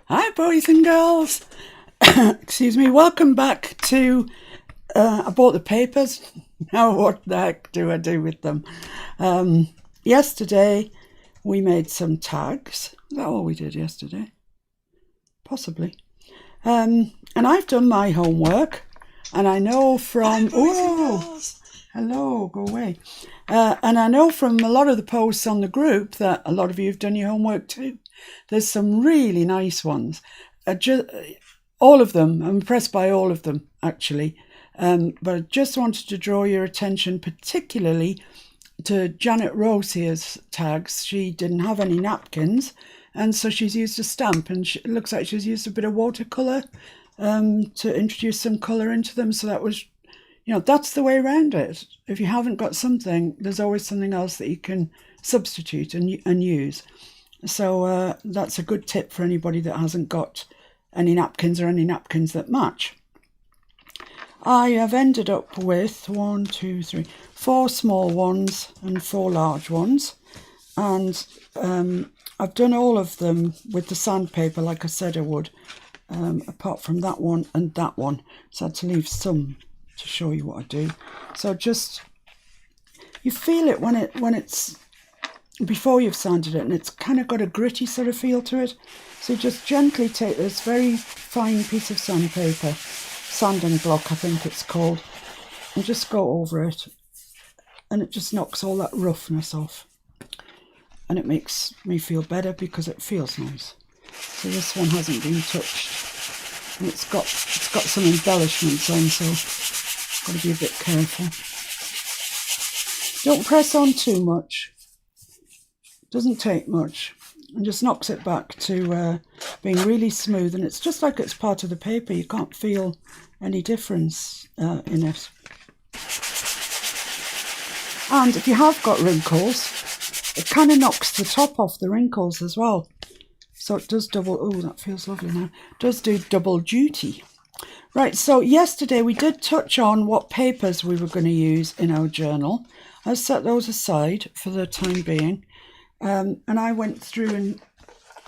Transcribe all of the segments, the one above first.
Hi, boys and girls. Excuse me. Welcome back to. I bought the papers. Now, what the heck do I do with them? Yesterday, we made some tags. Is that all we did yesterday? Possibly. And I've done my homework, and I know from. Oh, hello, go away. And I know from a lot of the posts on the group that a lot of you have done your homework too. There's some really nice ones. All of them, I'm impressed by all of them, actually. But I just wanted to draw your attention particularly to Janet Rose here's tags. She didn't have any napkins, and so she's used a stamp, and it looks like she's used a bit of watercolour to introduce some colour into them. So that was, that's the way around it. If you haven't got something, there's always something else that you can substitute and use. So that's a good tip for anybody that hasn't got any napkins or any napkins that match. I have ended up with 4 small ones and 4 large ones, and I've done all of them with the sandpaper like I said I would, apart from that one and that one. So I had to leave some to show you what I do. So just, you feel it when it's before you've sanded it, and it's kind of got a gritty sort of feel to it. So just gently take this very fine piece of sandpaper, sanding block I think it's called, and just go over it, and it just knocks all that roughness off, and it makes me feel better because it feels nice. So this one hasn't been touched, and it's got some embellishments on, so got to be a bit careful. Don't press on too much. Doesn't take much, and just knocks it back to being really smooth, and it's just like it's part of the paper. You can't feel any difference in it. And if you have got wrinkles, it kind of knocks the top off the wrinkles as well. So it does double, oh, that feels lovely now. It does do double duty. Right, so yesterday we did touch on what papers we were going to use in our journal. I set those aside for the time being. And I went through and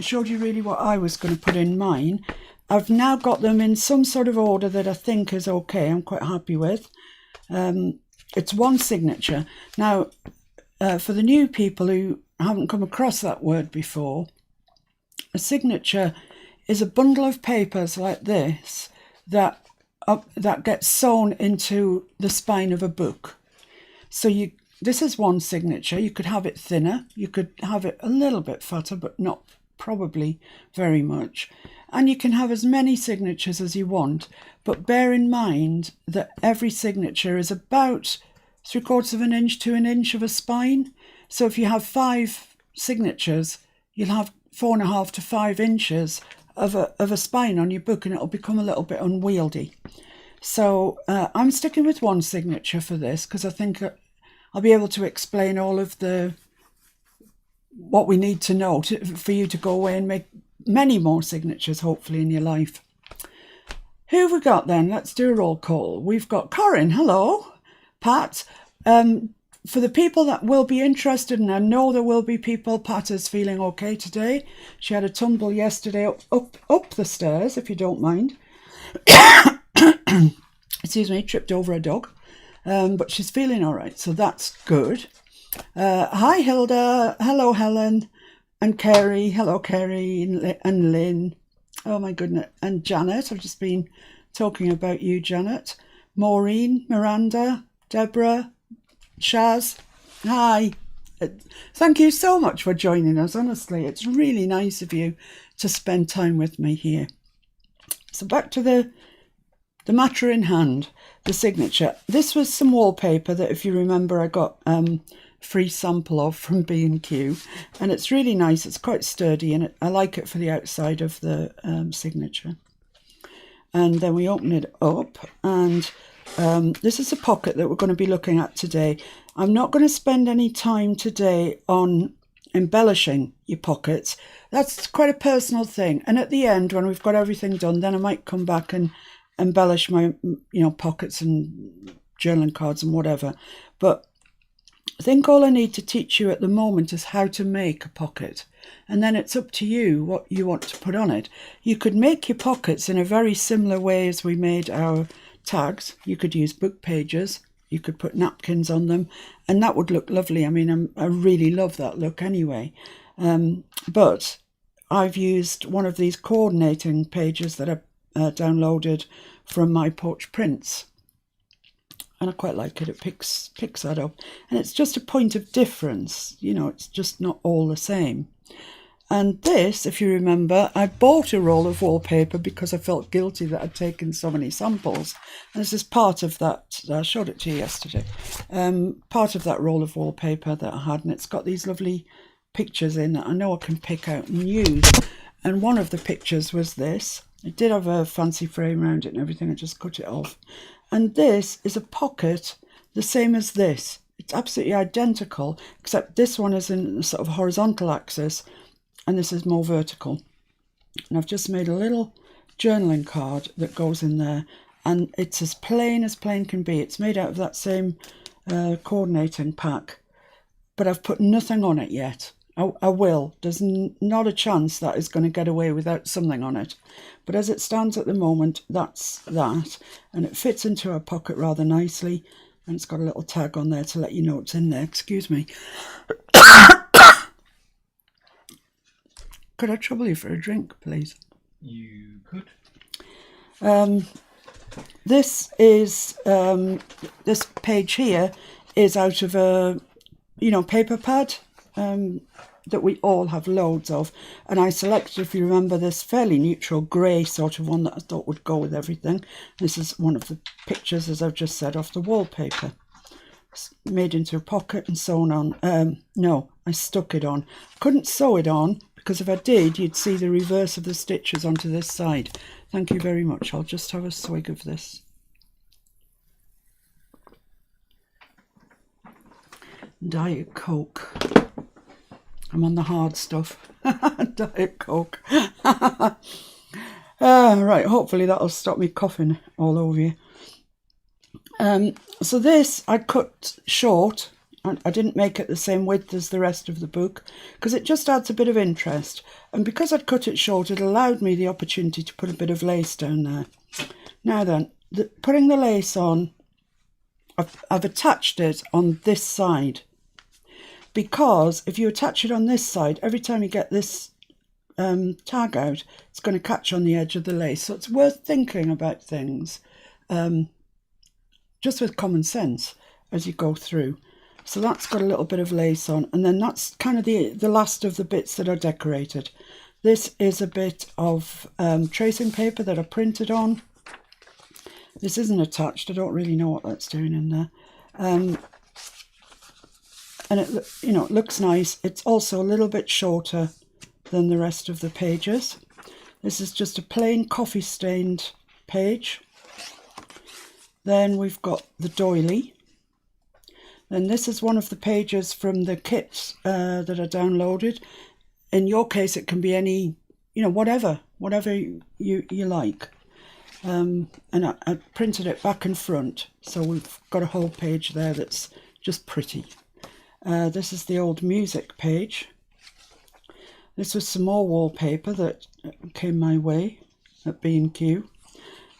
showed you really what I was going to put in mine. I've now got them in some sort of order that I think is okay. I'm quite happy with. It's one signature. Now, for the new people who haven't come across that word before, a signature is a bundle of papers like this that gets sewn into the spine of a book. So this is one signature. You could have it thinner, you could have it a little bit fatter, but not probably very much. And you can have as many signatures as you want, but bear in mind that every signature is about 3/4 of an inch to an inch of a spine. So if you have 5 signatures, you'll have 4.5 to 5 inches of a spine on your book, and it'll become a little bit unwieldy. So I'm sticking with one signature for this because I think I'll be able to explain all of what we need to know for you to go away and make many more signatures, hopefully, in your life. Who have we got then? Let's do a roll call. We've got Corinne, hello. Pat, for the people that will be interested, and I know there will be people, Pat is feeling okay today. She had a tumble yesterday up the stairs, if you don't mind. Excuse me, tripped over a dog. But she's feeling all right, so that's good. Hi, Hilda. Hello, Helen. And Kerry. Hello, Kerry and Lynn. Oh, my goodness. And Janet. I've just been talking about you, Janet. Maureen, Miranda, Deborah, Shaz. Hi. Thank you so much for joining us, honestly. It's really nice of you to spend time with me here. So back to the matter in hand, the signature. This was some wallpaper that, if you remember, I got free sample of from B&Q, and it's really nice. It's quite sturdy, and I like it for the outside of the signature. And then we open it up, and this is a pocket that we're going to be looking at today. I'm not going to spend any time today on embellishing your pockets. That's quite a personal thing, and at the end, when we've got everything done, then I might come back and embellish my pockets and journaling cards and whatever. But I think all I need to teach you at the moment is how to make a pocket, and then it's up to you what you want to put on it. You could make your pockets in a very similar way as we made our tags. You could use book pages, you could put napkins on them, and that would look lovely. I mean, I really love that look anyway. But I've used one of these coordinating pages that I downloaded from My Porch Prints. And I quite like it. It picks that up. And it's just a point of difference. You know, it's just not all the same. And this, if you remember, I bought a roll of wallpaper because I felt guilty that I'd taken so many samples. And this is part of that. I showed it to you yesterday. Part of that roll of wallpaper that I had. And it's got these lovely pictures in that I know I can pick out and use. And one of the pictures was this. It did have a fancy frame around it and everything. I just cut it off. And this is a pocket the same as this. It's absolutely identical, except this one is in a sort of horizontal axis and this is more vertical. And I've just made a little journaling card that goes in there, and it's as plain can be. It's made out of that same coordinating pack, but I've put nothing on it yet. I will. There's not a chance that is going to get away without something on it. But as it stands at the moment, that's that. And it fits into a pocket rather nicely. And it's got a little tag on there to let you know it's in there. Excuse me. Could I trouble you for a drink, please? You could. This is, this page here is out of a, paper pad. That we all have loads of, and I selected, if you remember, this fairly neutral grey sort of one that I thought would go with everything. This is one of the pictures, as I've just said, off the wallpaper. It's made into a pocket and sewn on. No, I stuck it on. Couldn't sew it on because if I did, you'd see the reverse of the stitches onto this side. Thank you very much. I'll just have a swig of this. Diet Coke. I'm on the hard stuff. Diet Coke. Right, hopefully that'll stop me coughing all over you. So this I cut short. I didn't make it the same width as the rest of the book because it just adds a bit of interest. And because I'd cut it short, it allowed me the opportunity to put a bit of lace down there. Now then, putting the lace on, I've attached it on this side. Because if you attach it on this side, every time you get this tag out, it's going to catch on the edge of the lace. So it's worth thinking about things just with common sense as you go through. So that's got a little bit of lace on, and then that's kind of the last of the bits that are decorated. This is a bit of tracing paper that I printed on. This isn't attached. I don't really know what that's doing in there. And it looks nice. It's also a little bit shorter than the rest of the pages. This is just a plain coffee stained page. Then we've got the doily. Then this is one of the pages from the kit that I downloaded. In your case, it can be any, whatever you like. And I printed it back and front, so we've got a whole page there that's just pretty. This is the old music page. This was some more wallpaper that came my way at B&Q.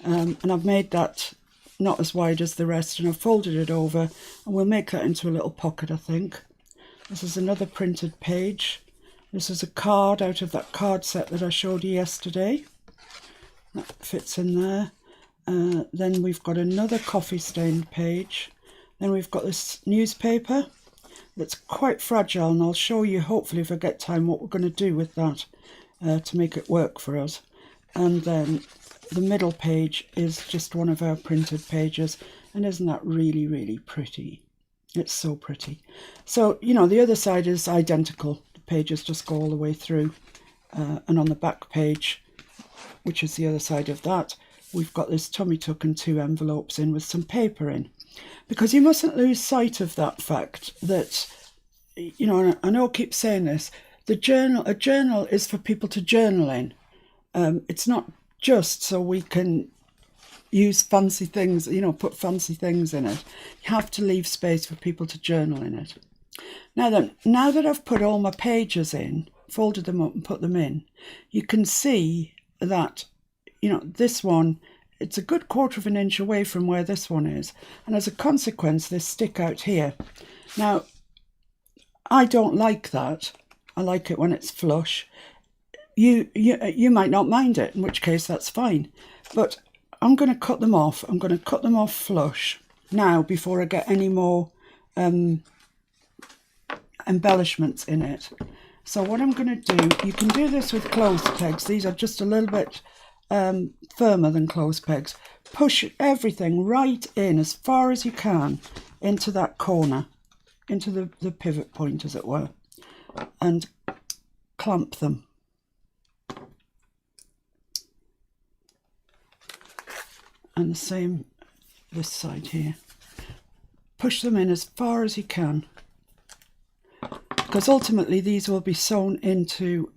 And I've made that not as wide as the rest, and I've folded it over, and we'll make that into a little pocket, I think. This is another printed page. This is a card out of that card set that I showed you yesterday. That fits in there. Then we've got another coffee stained page. Then we've got this newspaper that's quite fragile, and I'll show you, hopefully if I get time, what we're going to do with that to make it work for us. And then the middle page is just one of our printed pages, and isn't that really, really pretty? It's so pretty. So, the other side is identical. The pages just go all the way through. And on the back page, which is the other side of that, we've got this tummy tuck and 2 envelopes in with some paper in. Because you mustn't lose sight of that fact that, I know I keep saying this, a journal is for people to journal in. It's not just so we can, use fancy things, you know, put fancy things in it. You have to leave space for people to journal in it. Now then, now that I've put all my pages in, folded them up and put them in, you can see that, you know, this one, it's a good 1/4 of an inch away from where this one is. And as a consequence, they stick out here. Now, I don't like that. I like it when it's flush. You might not mind it, in which case that's fine. But I'm going to cut them off. I'm going to cut them off flush now before I get any more embellishments in it. So what I'm going to do, you can do this with clothes pegs. These are just a little bit firmer than clothes pegs. Push everything right in as far as you can into that corner, into the pivot point, as it were, and clamp them. And the same this side here. Push them in as far as you can, because ultimately these will be sewn into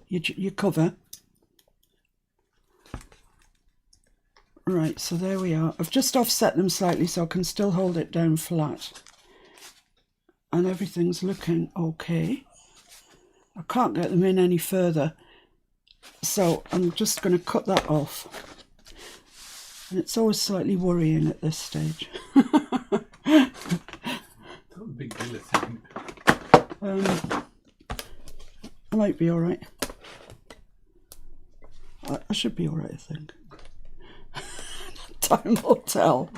your cover. Right, so there we are. I've just offset them slightly so I can still hold it down flat. And everything's looking okay. I can't get them in any further, so I'm just going to cut that off. And it's always slightly worrying at this stage. Big guillotine. I might be alright. I should be alright, I think. Time will tell.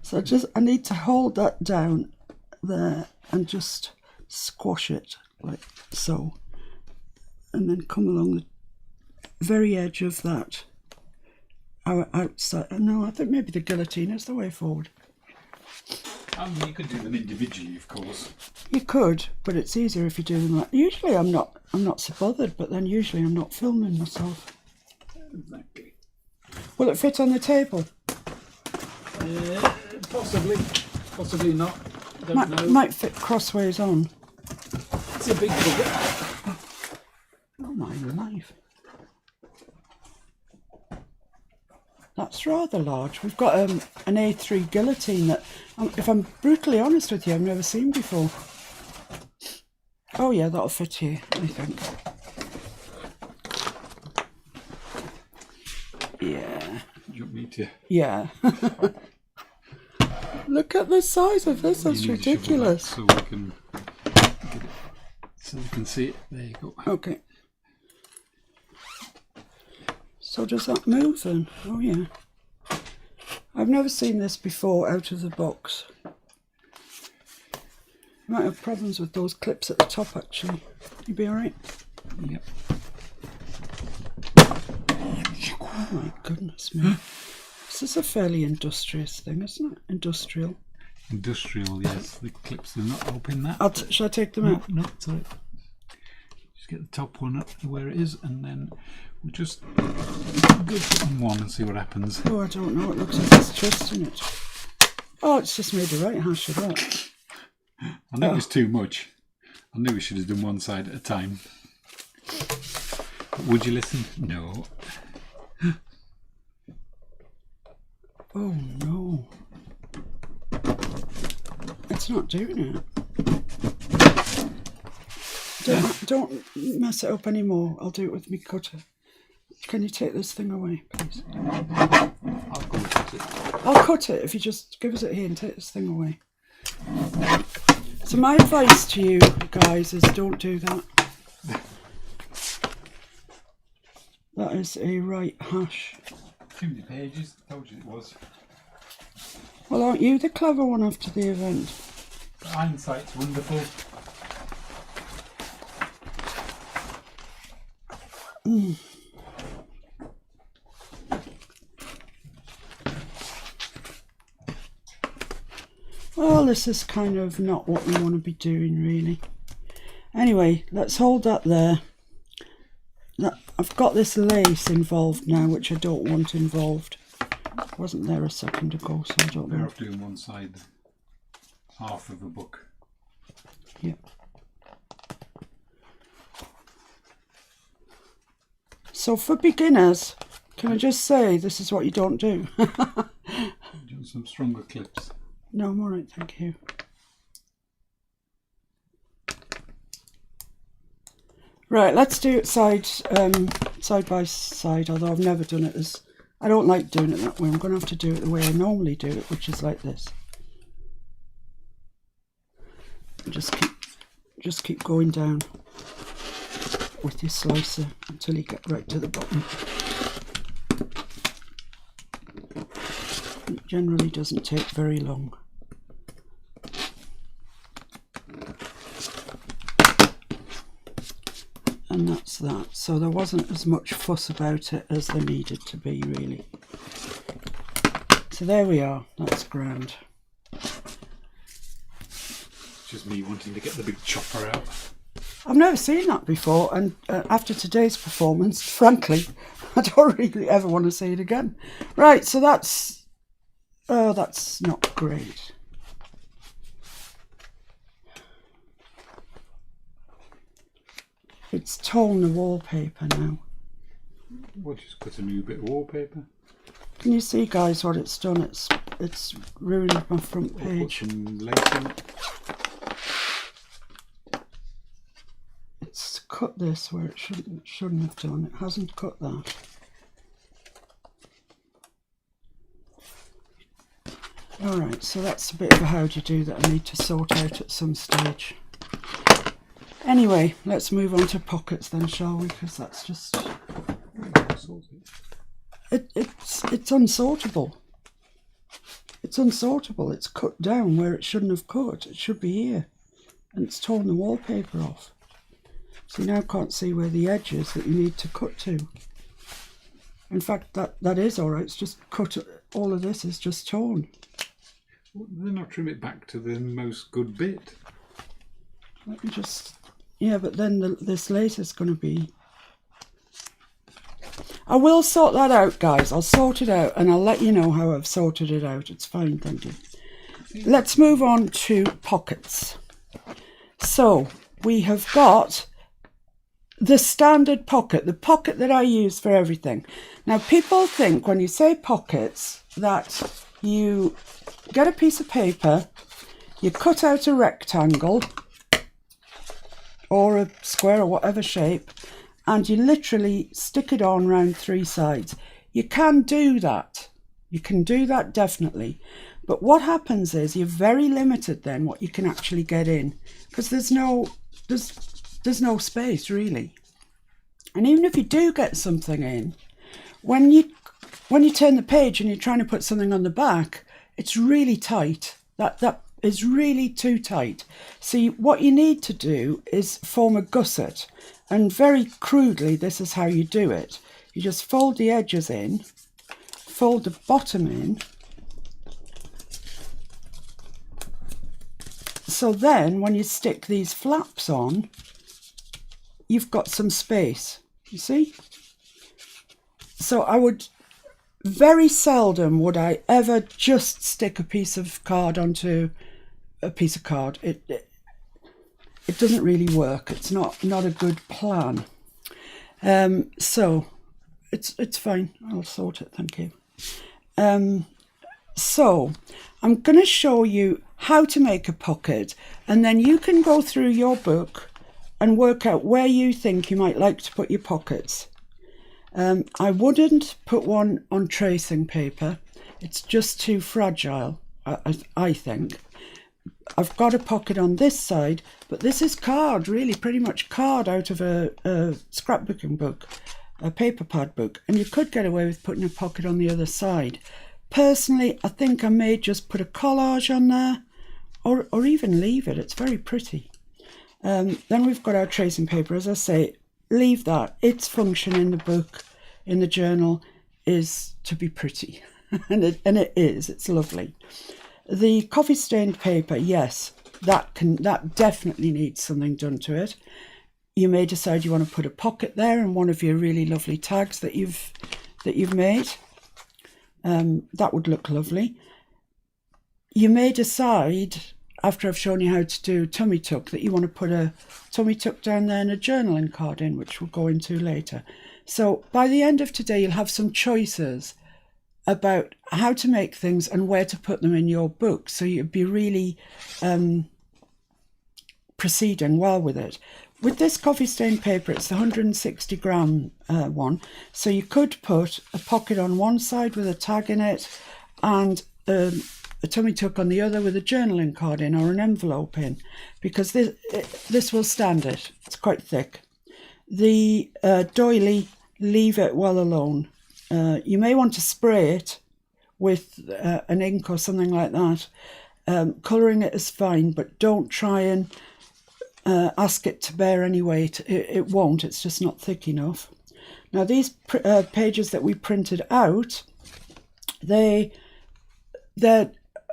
So I need to hold that down there and just squash it like so. And then come along the very edge of that. Our outside. No, I think maybe the guillotine is the way forward. You could do them individually, of course. You could, but it's easier if you do them like. Usually I'm not so bothered, but then usually I'm not filming myself. Exactly. Will it fit on the table? Possibly not. Don't know. Might fit crossways on. It's a big bugger. Oh my life. That's rather large. We've got an A3 guillotine that, if I'm brutally honest with you, I've never seen before. Oh yeah, that'll fit here, I think. Yeah. You want me to? Yeah. Look at the size of this. That's ridiculous. So we can get it, so you can see it. There you go. Okay. So does that move then? Oh yeah. I've never seen this before out of the box. You might have problems with those clips at the top actually. You be alright? Yep. Oh my goodness me. This is a fairly industrious thing, isn't it? Industrial. Industrial, yes. The clips are not open that. Shall I take them out? No, it's alright. Just get the top one up to where it is, and then we'll just go put on one and see what happens. Oh, I don't know. It looks like it's twisting it. Oh, it's just made a right hash of that. I knew it was too much. I knew we should have done one side at a time. But would you listen? No. Oh no. It's not doing it. Don't mess it up anymore. I'll do it with my cutter. Can you take this thing away, please? I'll go cut it. I'll cut it if you just give us it here and take this thing away. So my advice to you guys is don't do that. That is a right hash. Too many pages. I told you it was. Well, aren't you the clever one after the event? Hindsight's wonderful. Well, this is kind of not what we want to be doing, really. Anyway, let's hold that there. I've got this lace involved now, which I don't want involved. It wasn't there a second ago, so I don't know. Better off doing one side, half of a book. Yeah. So for beginners, Can I just say, this is what you don't do. Do you want some stronger clips? No, I'm alright, thank you. Right, let's do it side by side, although I've never done it as... I don't like doing it that way. I'm going to have to do it the way I normally do it, which is like this. Just keep going down with your slicer until you get right to the bottom. It generally doesn't take very long. And that's that. So there wasn't as much fuss about it as there needed to be, really. So there we are. That's grand. Just me wanting to get the big chopper out. I've never seen that before, and after today's performance, frankly, I don't really ever want to see it again. Right, so that's... Oh, that's not great. It's torn the wallpaper now. We'll just cut a new bit of wallpaper. Can you see, guys, what it's done? It's ruined my front We'll page. put some lace in it. It's cut this where it shouldn't have done. It hasn't cut that. Alright, so that's a bit of a how do you do that I need to sort out at some stage. Anyway, let's move on to pockets then, shall we? Because that's just... It's unsortable. It's unsortable. It's cut down where it shouldn't have cut. It should be here. And it's torn the wallpaper off. So you now can't see where the edge is that you need to cut to. In fact, that is alright. It's just cut. All of this is just torn. Well, then I'll trim it back to the most good bit. Let me just... Yeah, but then this lace is going to be... I will sort that out, guys. I'll sort it out and I'll let you know how I've sorted it out. It's fine, thank you. Let's move on to pockets. So, we have got the standard pocket, the pocket that I use for everything. Now, people think when you say pockets that you get a piece of paper, you cut out a rectangle or a square or whatever shape, and you literally stick it on round three sides. You can do that. You can do that definitely. But what happens is you're very limited then what you can actually get in, because there's no space really. And even if you do get something in, when you turn the page and you're trying to put something on the back, it's really tight. That is really too tight. So what you need to do is form a gusset. And very crudely, this is how you do it. You just fold the edges in, fold the bottom in. So then when you stick these flaps on, you've got some space, you see? So I would, very seldom would I ever just stick a piece of card onto a piece of card. It doesn't really work. It's not a good plan. So it's fine. I'll sort it. Thank you. So I'm going to show you how to make a pocket, and then you can go through your book and work out where you think you might like to put your pockets. I wouldn't put one on tracing paper. It's just too fragile, I think. I've got a pocket on this side, but this is card, really, pretty much card out of a scrapbooking book, a paper pad book, and you could get away with putting a pocket on the other side. Personally, I think I may just put a collage on there, or even leave it. It's very pretty. Then we've got our tracing paper. As I say, leave that. Its function in the book, in the journal, is to be pretty, and it is. It's lovely. The coffee stained paper, yes, that definitely needs something done to it. You may decide you want to put a pocket there and one of your really lovely tags that you've made. That would look lovely. You may decide, after I've shown you how to do tummy tuck, that you want to put a tummy tuck down there and a journaling card in, which we'll go into later. So by the end of today, you'll have some choices about how to make things and where to put them in your book. So you'd be really proceeding well with it. With this coffee stain paper, it's the 160 gram one. So you could put a pocket on one side with a tag in it and a tummy tuck on the other with a journaling card in or an envelope in, because this will stand it. It's quite thick. The doily, leave it well alone. You may want to spray it with an ink or something like that. Colouring it is fine, but don't try and ask it to bear any weight. It won't, it's just not thick enough. Now these pages that we printed out, they're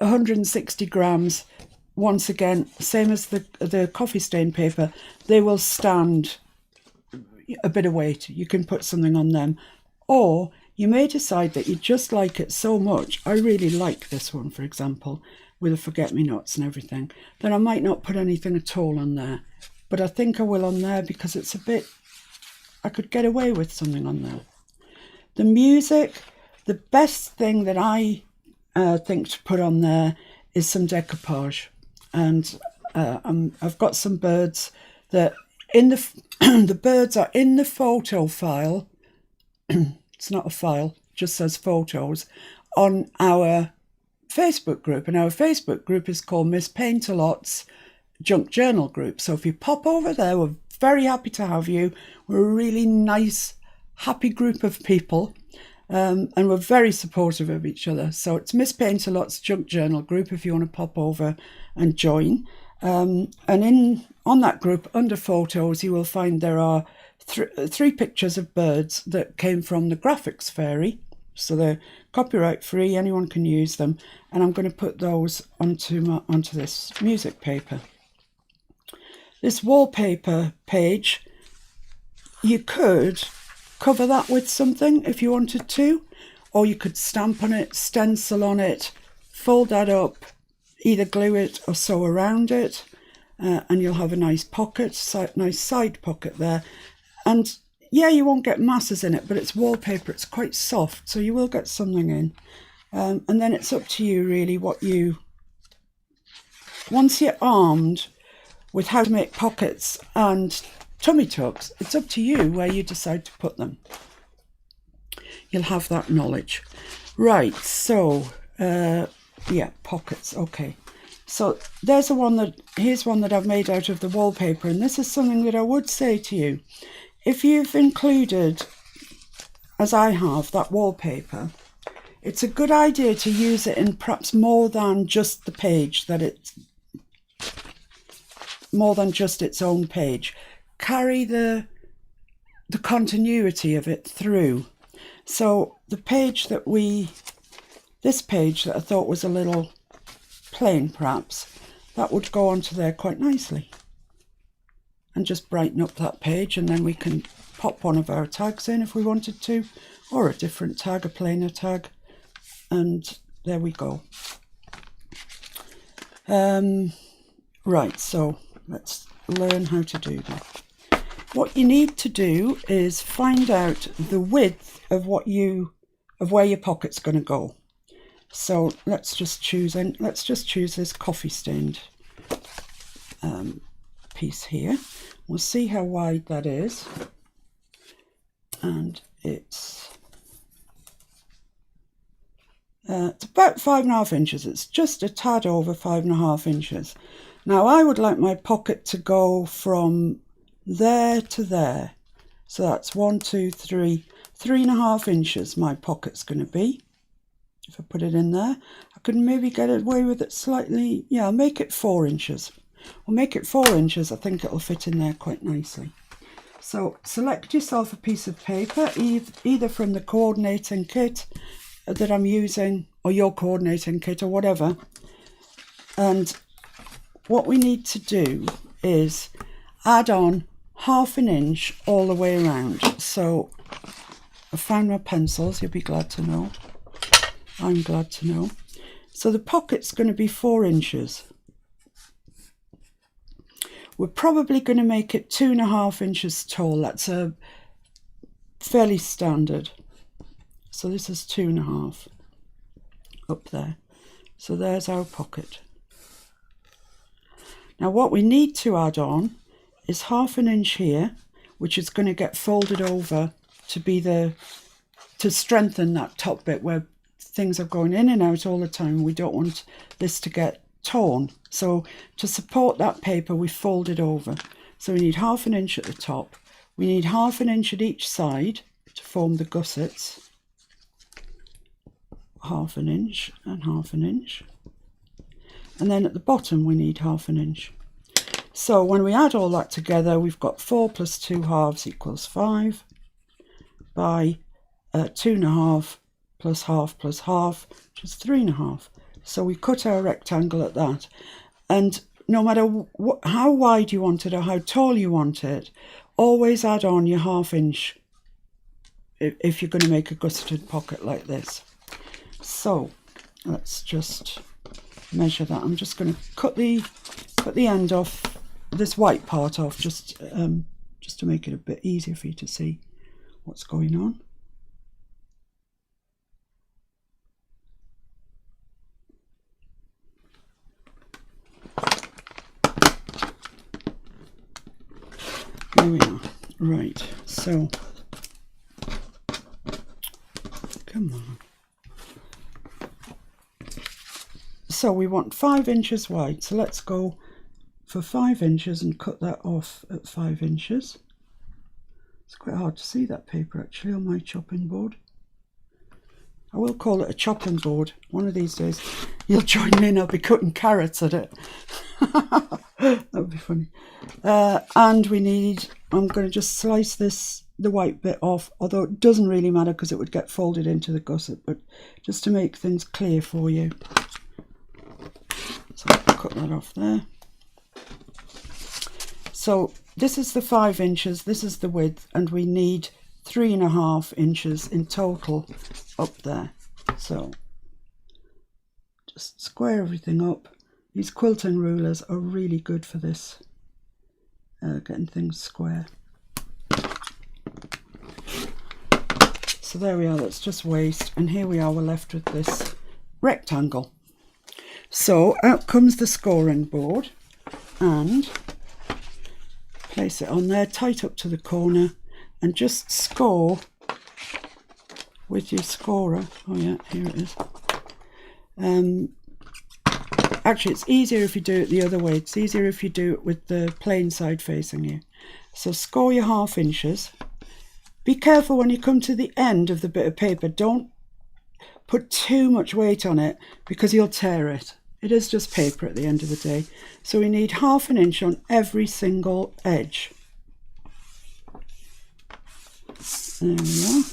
160 grams. Once again, same as the coffee stain paper, they will stand a bit of weight. You can put something on them, or you may decide that you just like it so much. I really like this one, for example, with the forget-me-nots and everything, then I might not put anything at all on there. But I think I will on there because it's a bit, I could get away with something on there. The music, the best thing that I think to put on there is some decoupage. And I've got some birds that in the the birds are in the photo file. It's not a file, it just says photos on our Facebook group, and our Facebook group is called Miss Paintalot's Junk Journal group. So if you pop over there, we're very happy to have you. We're a really nice, happy group of people, and we're very supportive of each other. So it's Miss Paintalot's Junk Journal group if you want to pop over and join. And on that group, under photos, you will find there are three pictures of birds that came from the Graphics Fairy. So they're copyright free, anyone can use them. And I'm going to put those onto this music paper. This wallpaper page, you could cover that with something if you wanted to, or you could stamp on it, stencil on it, fold that up, either glue it or sew around it, and you'll have a nice pocket, nice side pocket there. And yeah, you won't get masses in it, but it's wallpaper, it's quite soft, so you will get something in. And then it's up to you really once you're armed with how to make pockets and tummy tucks, it's up to you where you decide to put them. You'll have that knowledge. Right, so, yeah, pockets, okay. So here's one that I've made out of the wallpaper, and this is something that I would say to you. If you've included, as I have, that wallpaper, it's a good idea to use it in perhaps more than just the page more than just its own page. Carry the continuity of it through. So this page that I thought was a little plain perhaps, that would go onto there quite nicely and just brighten up that page, and then we can pop one of our tags in if we wanted to, or a different tag, a plainer tag, and there we go. Right, so let's learn how to do that. What you need to do is find out the width of where your pocket's going to go. So let's just choose this coffee stained piece here. We'll see how wide that is, and it's about 5.5 inches. It's just a tad over 5.5 inches. Now I would like my pocket to go from there to there, so that's 3.5 inches my pocket's going to be. If I put it in there, I could maybe get away with it slightly. Yeah, I'll make it 4 inches. We'll make it 4 inches. I think it'll fit in there quite nicely. So select yourself a piece of paper, either from the coordinating kit that I'm using, or your coordinating kit, or whatever. And what we need to do is add on 1/2 inch all the way around. So I found my pencils, you'll be glad to know. I'm glad to know. So the pocket's going to be 4 inches. We're probably going to make it 2.5 inches tall. That's fairly standard. So this is 2.5 up there. So there's our pocket. Now what we need to add on is 1/2 inch here, which is going to get folded over to be to strengthen that top bit where things are going in and out all the time. We don't want this to get torn. So to support that paper, we fold it over. So we need 1/2 inch at the top. We need 1/2 inch at each side to form the gussets. 1/2 inch and 1/2 inch. And then at the bottom, we need 1/2 inch. So when we add all that together, we've got 4 + 2/2 = 5 by 2.5 + 1/2 + 1/2, which is 3.5. So we cut our rectangle at that. And no matter how wide you want it or how tall you want it, always add on your 1/2 inch if you're going to make a gusseted pocket like this. So let's just measure that. I'm just going to cut the end off, this white part off, just to make it a bit easier for you to see what's going on. There we are. Right, so come on. So we want 5 inches wide, so let's go for 5 inches and cut that off at 5 inches. It's quite hard to see that paper actually on my chopping board. I will call it a chopping board. One of these days you'll join me and I'll be cutting carrots at it. That would be funny. And we need, I'm going to just slice the white bit off, although it doesn't really matter because it would get folded into the gusset, but just to make things clear for you. So I'll cut that off there. So this is the 5 inches, this is the width, and we need 3.5 inches in total up there. So just square everything up. These quilting rulers are really good for this, getting things square. So there we are, that's just waste, and here we are, we're left with this rectangle. So out comes the scoring board, and place it on there, tight up to the corner, and just score with your scorer. Oh yeah, here it is. Actually, it's easier if you do it the other way. It's easier if you do it with the plain side facing you. So score your 1/2 inches. Be careful when you come to the end of the bit of paper. Don't put too much weight on it because you'll tear it. It is just paper at the end of the day. So we need 1/2 inch on every single edge. There we are.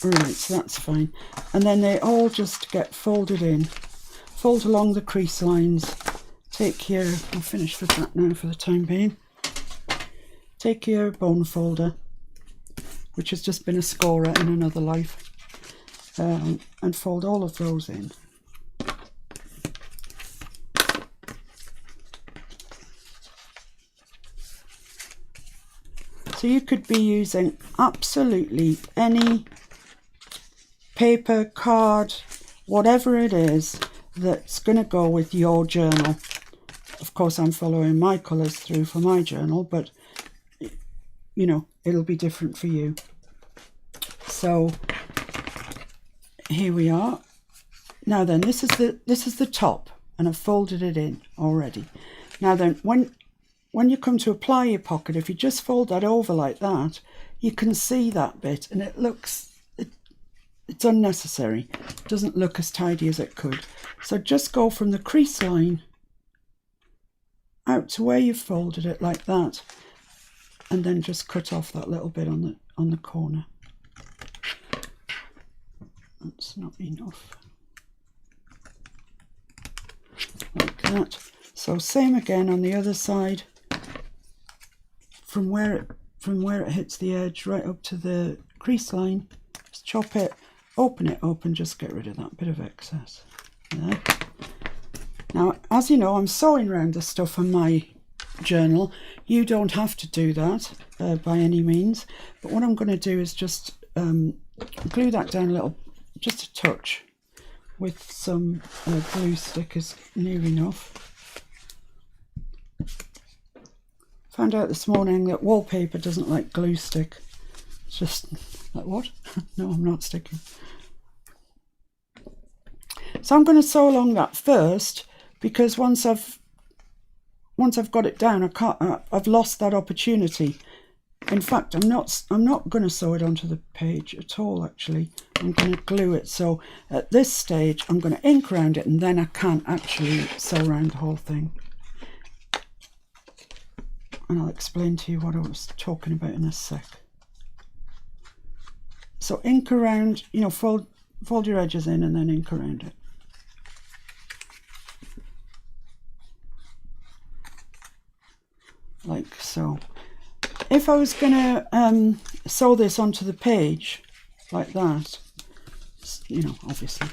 Right, so that's fine. And then they all just get folded in. Fold along the crease lines. Take your, I'll finish with that now for the time being. Take your bone folder, which has just been a scorer in another life, and fold all of those in. So you could be using absolutely any paper, card, whatever it is that's going to go with your journal. Of course, I'm following my colours through for my journal, but you know, it'll be different for you. So here we are. Now then, this is the top, and I've folded it in already. Now then, when you come to apply your pocket, if you just fold that over like that, you can see that bit, and it looks, it's unnecessary. It doesn't look as tidy as it could. So just go from the crease line out to where you've folded it like that, and then just cut off that little bit on the corner. That's not enough. Like that. So same again on the other side, from where it hits the edge right up to the crease line. Just chop it, open it up, and just get rid of that bit of excess. There. Now, as you know, I'm sewing around the stuff on my journal. You don't have to do that by any means, but what I'm going to do is just glue that down a little, just a touch, with some glue stickers near enough. Found out this morning that wallpaper doesn't like glue stick. It's just like, what? No, I'm not sticking. So I'm going to sew along that first, because once I've got it down, I've lost that opportunity. In fact, I'm not going to sew it onto the page at all, actually. I'm going to glue it. So at this stage, I'm going to ink around it, and then I can actually sew around the whole thing. And I'll explain to you what I was talking about in a sec. So ink around, you know, fold your edges in and then ink around it. Like so. If I was going to sew this onto the page like that, you know, obviously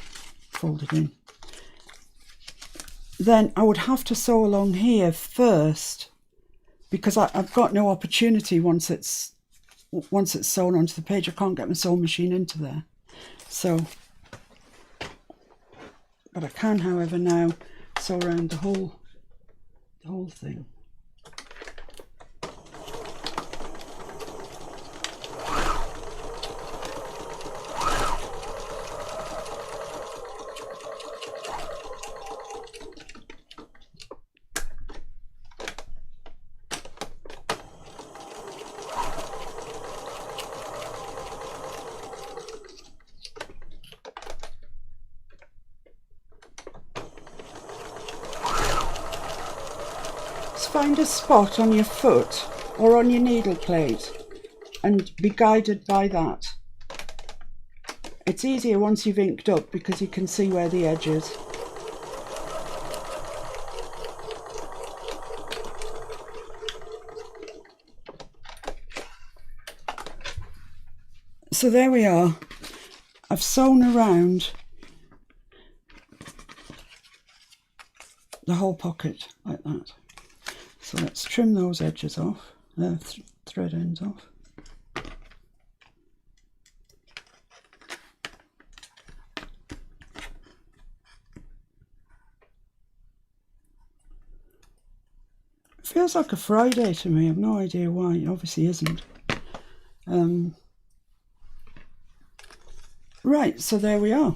fold it in, then I would have to sew along here first, because I've got no opportunity once it's sewn onto the page. I can't get my sewing machine into there. So, but I can, however, now sew around the whole thing. Find a spot on your foot or on your needle plate and be guided by that. It's easier once you've inked up, because you can see where the edge is. So there we are. I've sewn around the whole pocket like that. So let's trim those edges off, thread ends off. It feels like a Friday to me. I've no idea why. It obviously isn't. Right, so there we are.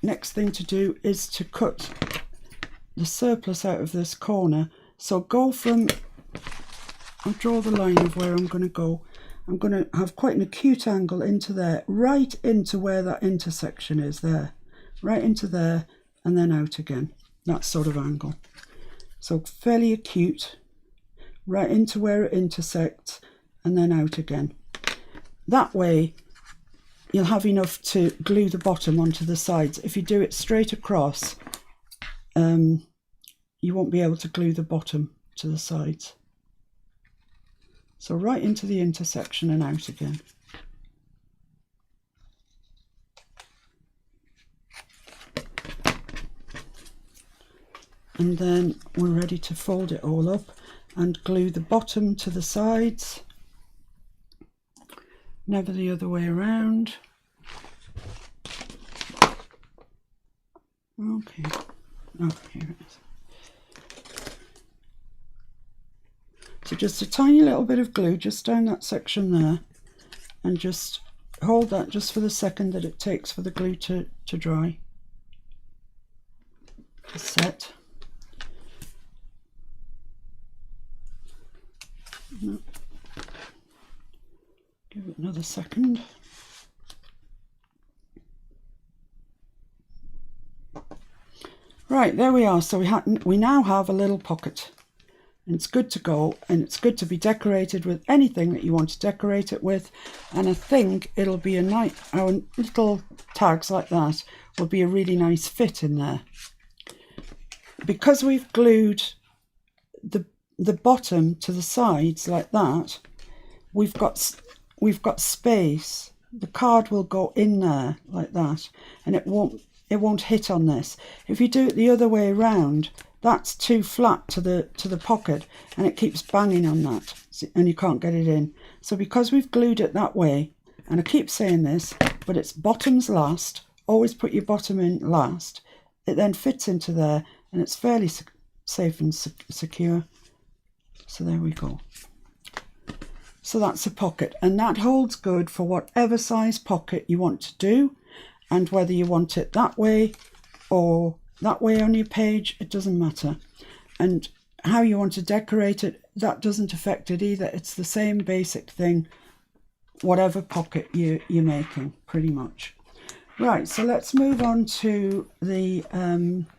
Next thing to do is to cut the surplus out of this corner. So go from, I'll draw the line of where I'm going to go. I'm going to have quite an acute angle into there, right into where that intersection is there. Right into there and then out again. That sort of angle. So fairly acute, right into where it intersects and then out again. That way you'll have enough to glue the bottom onto the sides. If you do it straight across, you won't be able to glue the bottom to the sides. So right into the intersection and out again. And then we're ready to fold it all up and glue the bottom to the sides. Never the other way around. Okay. Oh, here it is. So just a tiny little bit of glue just down that section there, and just hold that just for the second that it takes for the glue to dry, to set. No. Give it another second. Right, there we are. So we now have a little pocket. And it's good to go, and it's good to be decorated with anything that you want to decorate it with. And I think it'll be a nice, our little tags like that will be a really nice fit in there. Because we've glued the bottom to the sides like that, we've got space. The card will go in there like that, and it won't hit on this. If you do it the other way around, that's too flat to the pocket, and it keeps banging on that, and you can't get it in. So because we've glued it that way, and I keep saying this, but it's bottoms last, always put your bottom in last, it then fits into there, and it's fairly safe and secure. So there we go. So that's a pocket, and that holds good for whatever size pocket you want to do, and whether you want it that way or that way on your page, it doesn't matter. And how you want to decorate it, that doesn't affect it either. It's the same basic thing, whatever pocket you're making, pretty much. Right, so let's move on to the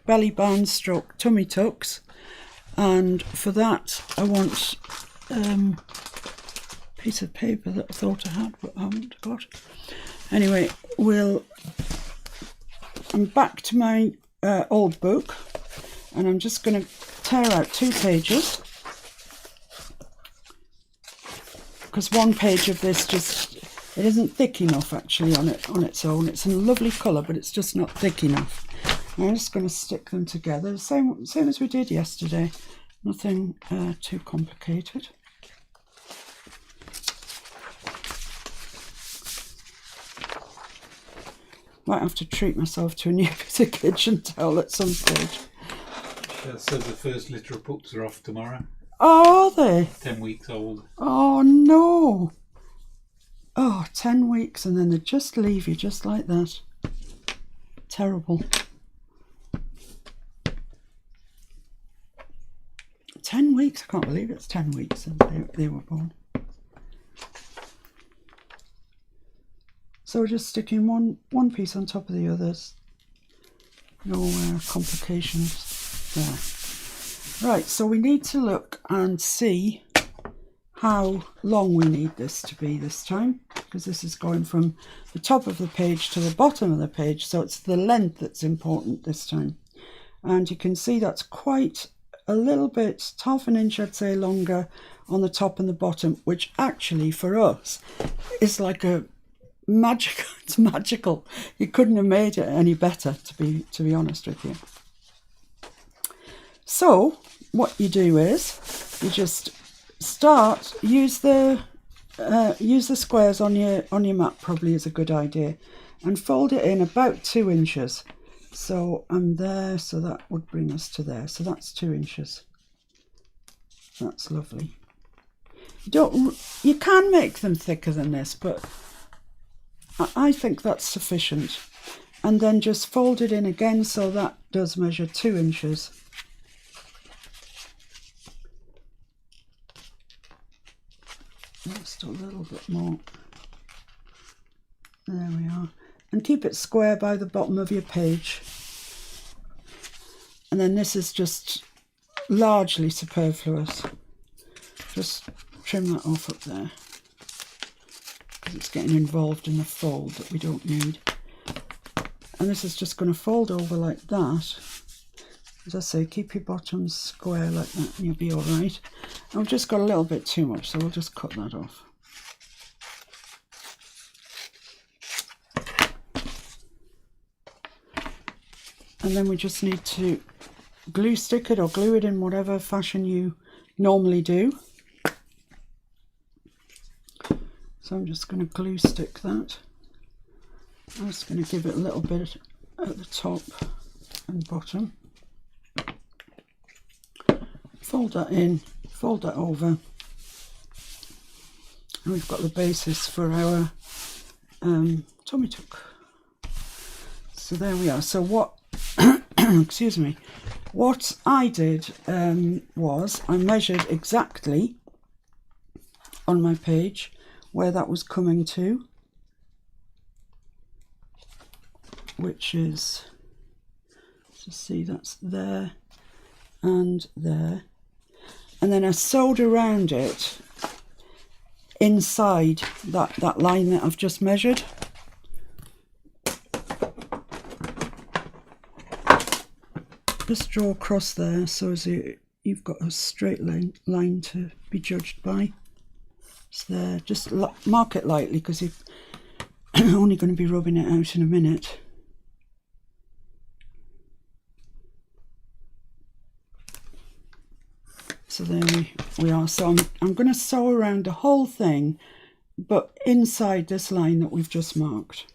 belly band stroke tummy tucks, and for that I want piece of paper that I thought I had but I haven't got. Anyway, I'm back to my old book, and I'm just going to tear out 2 pages, because one page of this it isn't thick enough actually on its own. It's a lovely colour, but it's just not thick enough. I'm just going to stick them together, same as we did yesterday. Nothing too complicated. Might have to treat myself to a new bit of kitchen towel at some stage. So the first litter of pups are off tomorrow. Oh, are they? 10 weeks old. Oh no. Oh, 10 weeks, and then they just leave you just like that. Terrible. 10 weeks? I can't believe it's 10 weeks since they were born. So we're just sticking one piece on top of the others. No complications there. Right, so we need to look and see how long we need this to be this time, because this is going from the top of the page to the bottom of the page, so it's the length that's important this time. And you can see that's quite a little bit, half an inch I'd say, longer on the top and the bottom, which actually for us is like a magic. It's magical. You couldn't have made it any better, to be honest with you. So what you do is you just use the squares on your mat, probably is a good idea, and fold it in about 2 inches. So I'm there, so that would bring us to there. So that's 2 inches. That's lovely. You can make them thicker than this, but I think that's sufficient. And then just fold it in again, so that does measure 2 inches. Just a little bit more. There we are. And keep it square by the bottom of your page. And then this is just largely superfluous. Just trim that off up there, because it's getting involved in the fold that we don't need. And this is just going to fold over like that. As I say, keep your bottoms square like that and you'll be all right. And we've just got a little bit too much, so we'll just cut that off. And then we just need to glue stick it or glue it in whatever fashion you normally do. So I'm just going to glue stick that. I'm just going to give it a little bit at the top and bottom. Fold that in, fold that over. And we've got the basis for our tummy tuck. So there we are. So what, excuse me, what I did was I measured exactly on my page where that was coming to, which is, just see, that's there and there. And then I sewed around it inside that line that I've just measured. Just draw across there so as you've got a straight line to be judged by. It's there. Just mark it lightly because you're only going to be rubbing it out in a minute. So there we are. So I'm going to sew around the whole thing, but inside this line that we've just marked.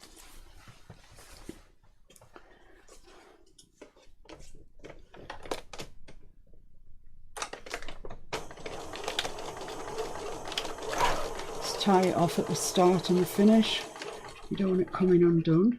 Let's tie it off at the start and the finish. You don't want it coming undone.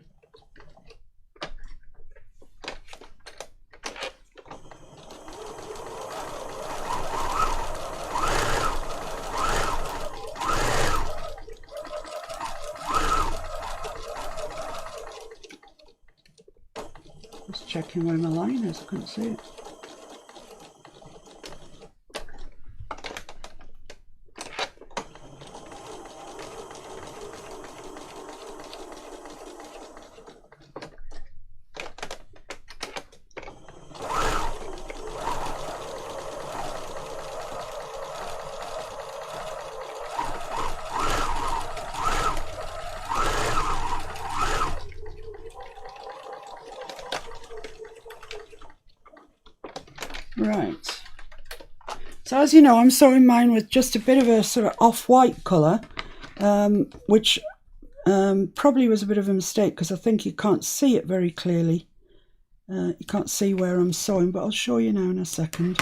Just checking where my line is, I couldn't see it. Right, so as you know, I'm sewing mine with just a bit of a sort of off-white colour, which probably was a bit of a mistake because I think you can't see it very clearly. You can't see where I'm sewing, but I'll show you now in a second.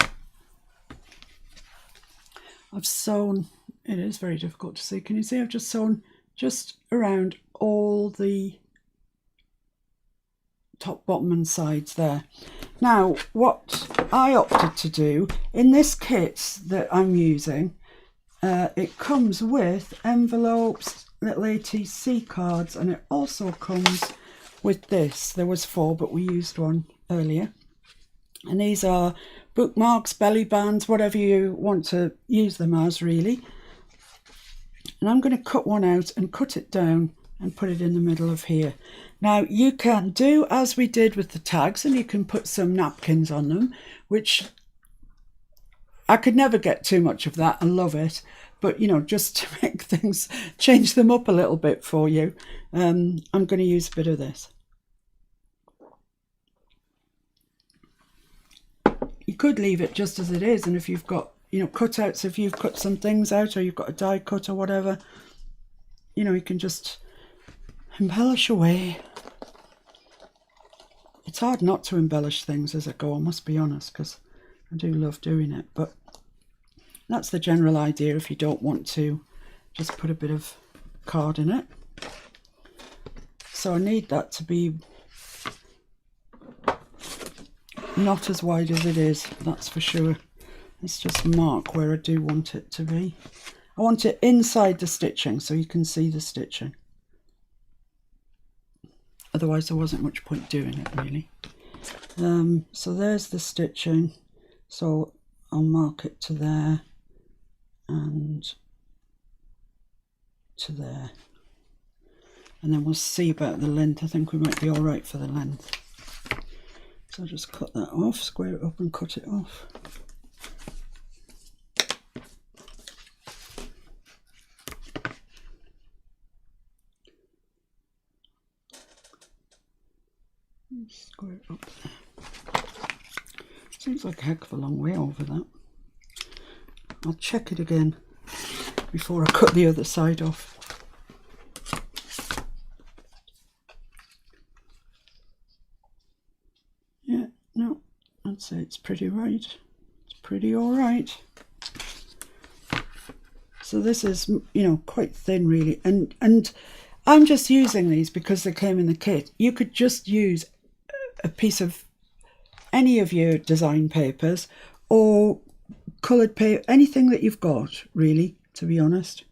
I've sewn, it is very difficult to see, can you see I've just sewn just around all the top, bottom and sides there. Now what I opted to do in this kit that I'm using, it comes with envelopes, little ATC cards, and it also comes with this. There was 4 but we used one earlier, and these are bookmarks, belly bands, whatever you want to use them as really. And I'm going to cut one out and cut it down and put it in the middle of here. Now you can do as we did with the tags, and you can put some napkins on them, which I could never get too much of that. I love it, but you know, just to make things, change them up a little bit for you, I'm going to use a bit of this. You could leave it just as it is, and if you've got, you know, cutouts, if you've cut some things out or you've got a die cut or whatever, you know, you can just embellish away. It's hard not to embellish things as I go, I must be honest, because I do love doing it, but that's the general idea if you don't want to just put a bit of card in it. So I need that to be not as wide as it is, that's for sure. Let's just mark where I do want it to be. I want it inside the stitching so you can see the stitching. Otherwise there wasn't much point doing it really. So there's the stitching, so I'll mark it to there and to there, and then we'll see about the length. I think we might be all right for the length, so I'll just cut that off, square it up and cut it off. Square it up there. Seems like a heck of a long way over that. I'll check it again before I cut the other side off. Yeah, no, I'd say it's pretty right. It's pretty all right. So this is, you know, quite thin really, and I'm just using these because they came in the kit. You could just use a piece of any of your design papers or coloured paper, anything that you've got really, to be honest.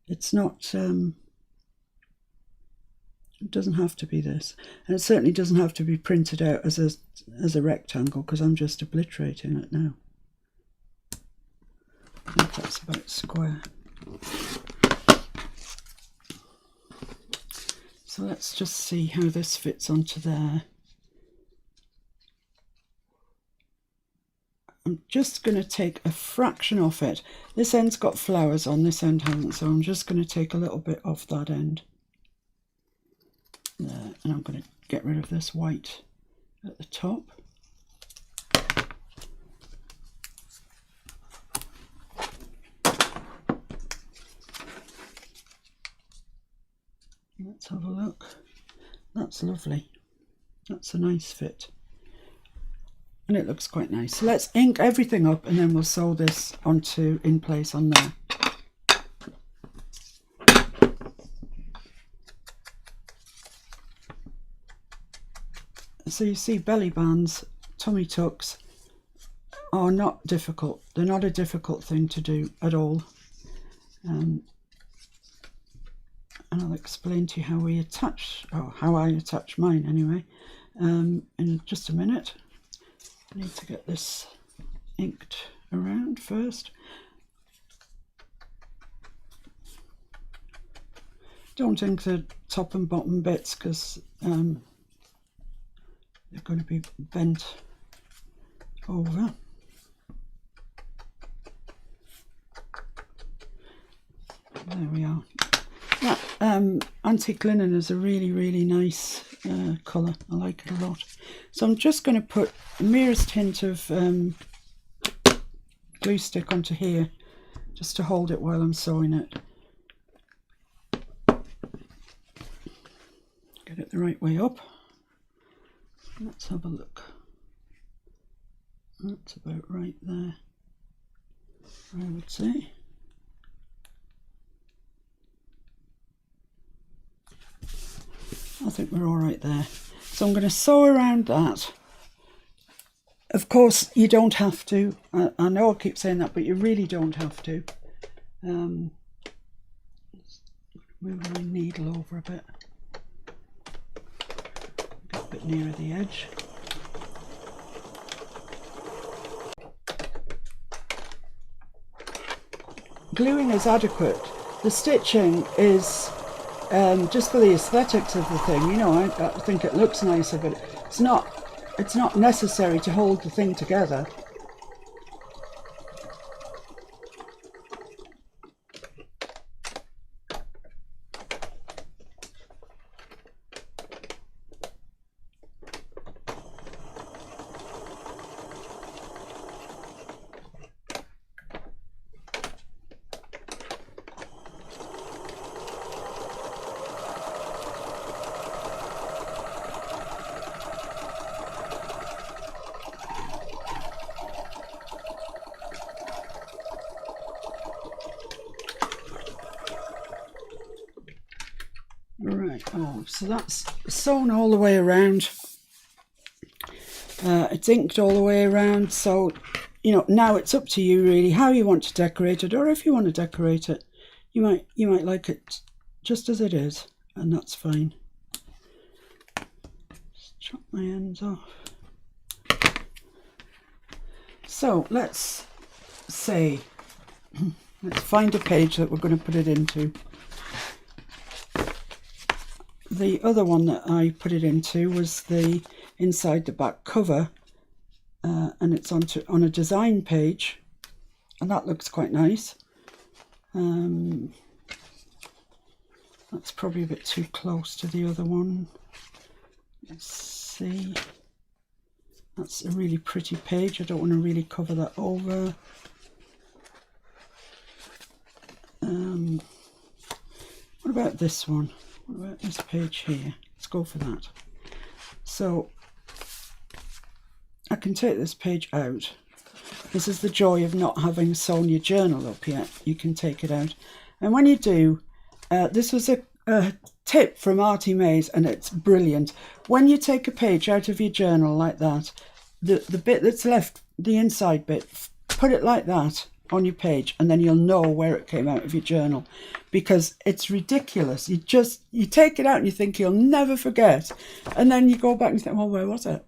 It's not, it doesn't have to be this, and it certainly doesn't have to be printed out as a rectangle, because I'm just obliterating it now. I think that's about square. So let's just see how this fits onto there. I'm just going to take a fraction off it. This end's got flowers on, this end hasn't, so I'm just going to take a little bit off that end. There, and I'm going to get rid of this white at the top. Let's have a look. That's lovely. That's a nice fit. And it looks quite nice. So let's ink everything up and then we'll sew this onto in place on there. So you see belly bands, tummy tucks are not difficult. They're not a difficult thing to do at all. And I'll explain to you how we attach, or how I attach mine anyway, in just a minute. I need to get this inked around first. Don't ink the top and bottom bits because they're going to be bent over. There we are. That antique linen is a really nice colour. I like it a lot. So I'm just going to put the merest hint of glue stick onto here just to hold it while I'm sewing it. Get it the right way up. Let's have a look. That's about right there, I would say. I think we're all right there. So I'm going to sew around that. Of course, you don't have to. I know I keep saying that, but you really don't have to. Move my needle over a bit. Get a bit nearer the edge. Gluing is adequate. The stitching is just for the aesthetics of the thing. You know, I think it looks nicer, but it's not necessary to hold the thing together. Right, oh, so that's sewn all the way around. It's inked all the way around, so, you know, now it's up to you really how you want to decorate it, or if you want to decorate it, you might like it just as it is, and that's fine. Just chop my ends off. So let's say, let's find a page that we're going to put it into. The other one that I put it into was the inside the back cover, and it's on a design page, and that looks quite nice. That's probably a bit too close to the other one. Let's see. That's a really pretty page. I don't want to really cover that over. What about this one? What about this page here? Let's go for that. So I can take this page out. This is the joy of not having sewn your journal up yet. You can take it out. And when you do, this was a tip from Artie Mays, and it's brilliant. When you take a page out of your journal like that, the bit that's left, the inside bit, put it like that on your page, and then you'll know where it came out of your journal, because it's ridiculous. You take it out and you think you'll never forget, and then you go back and think, well, where was it?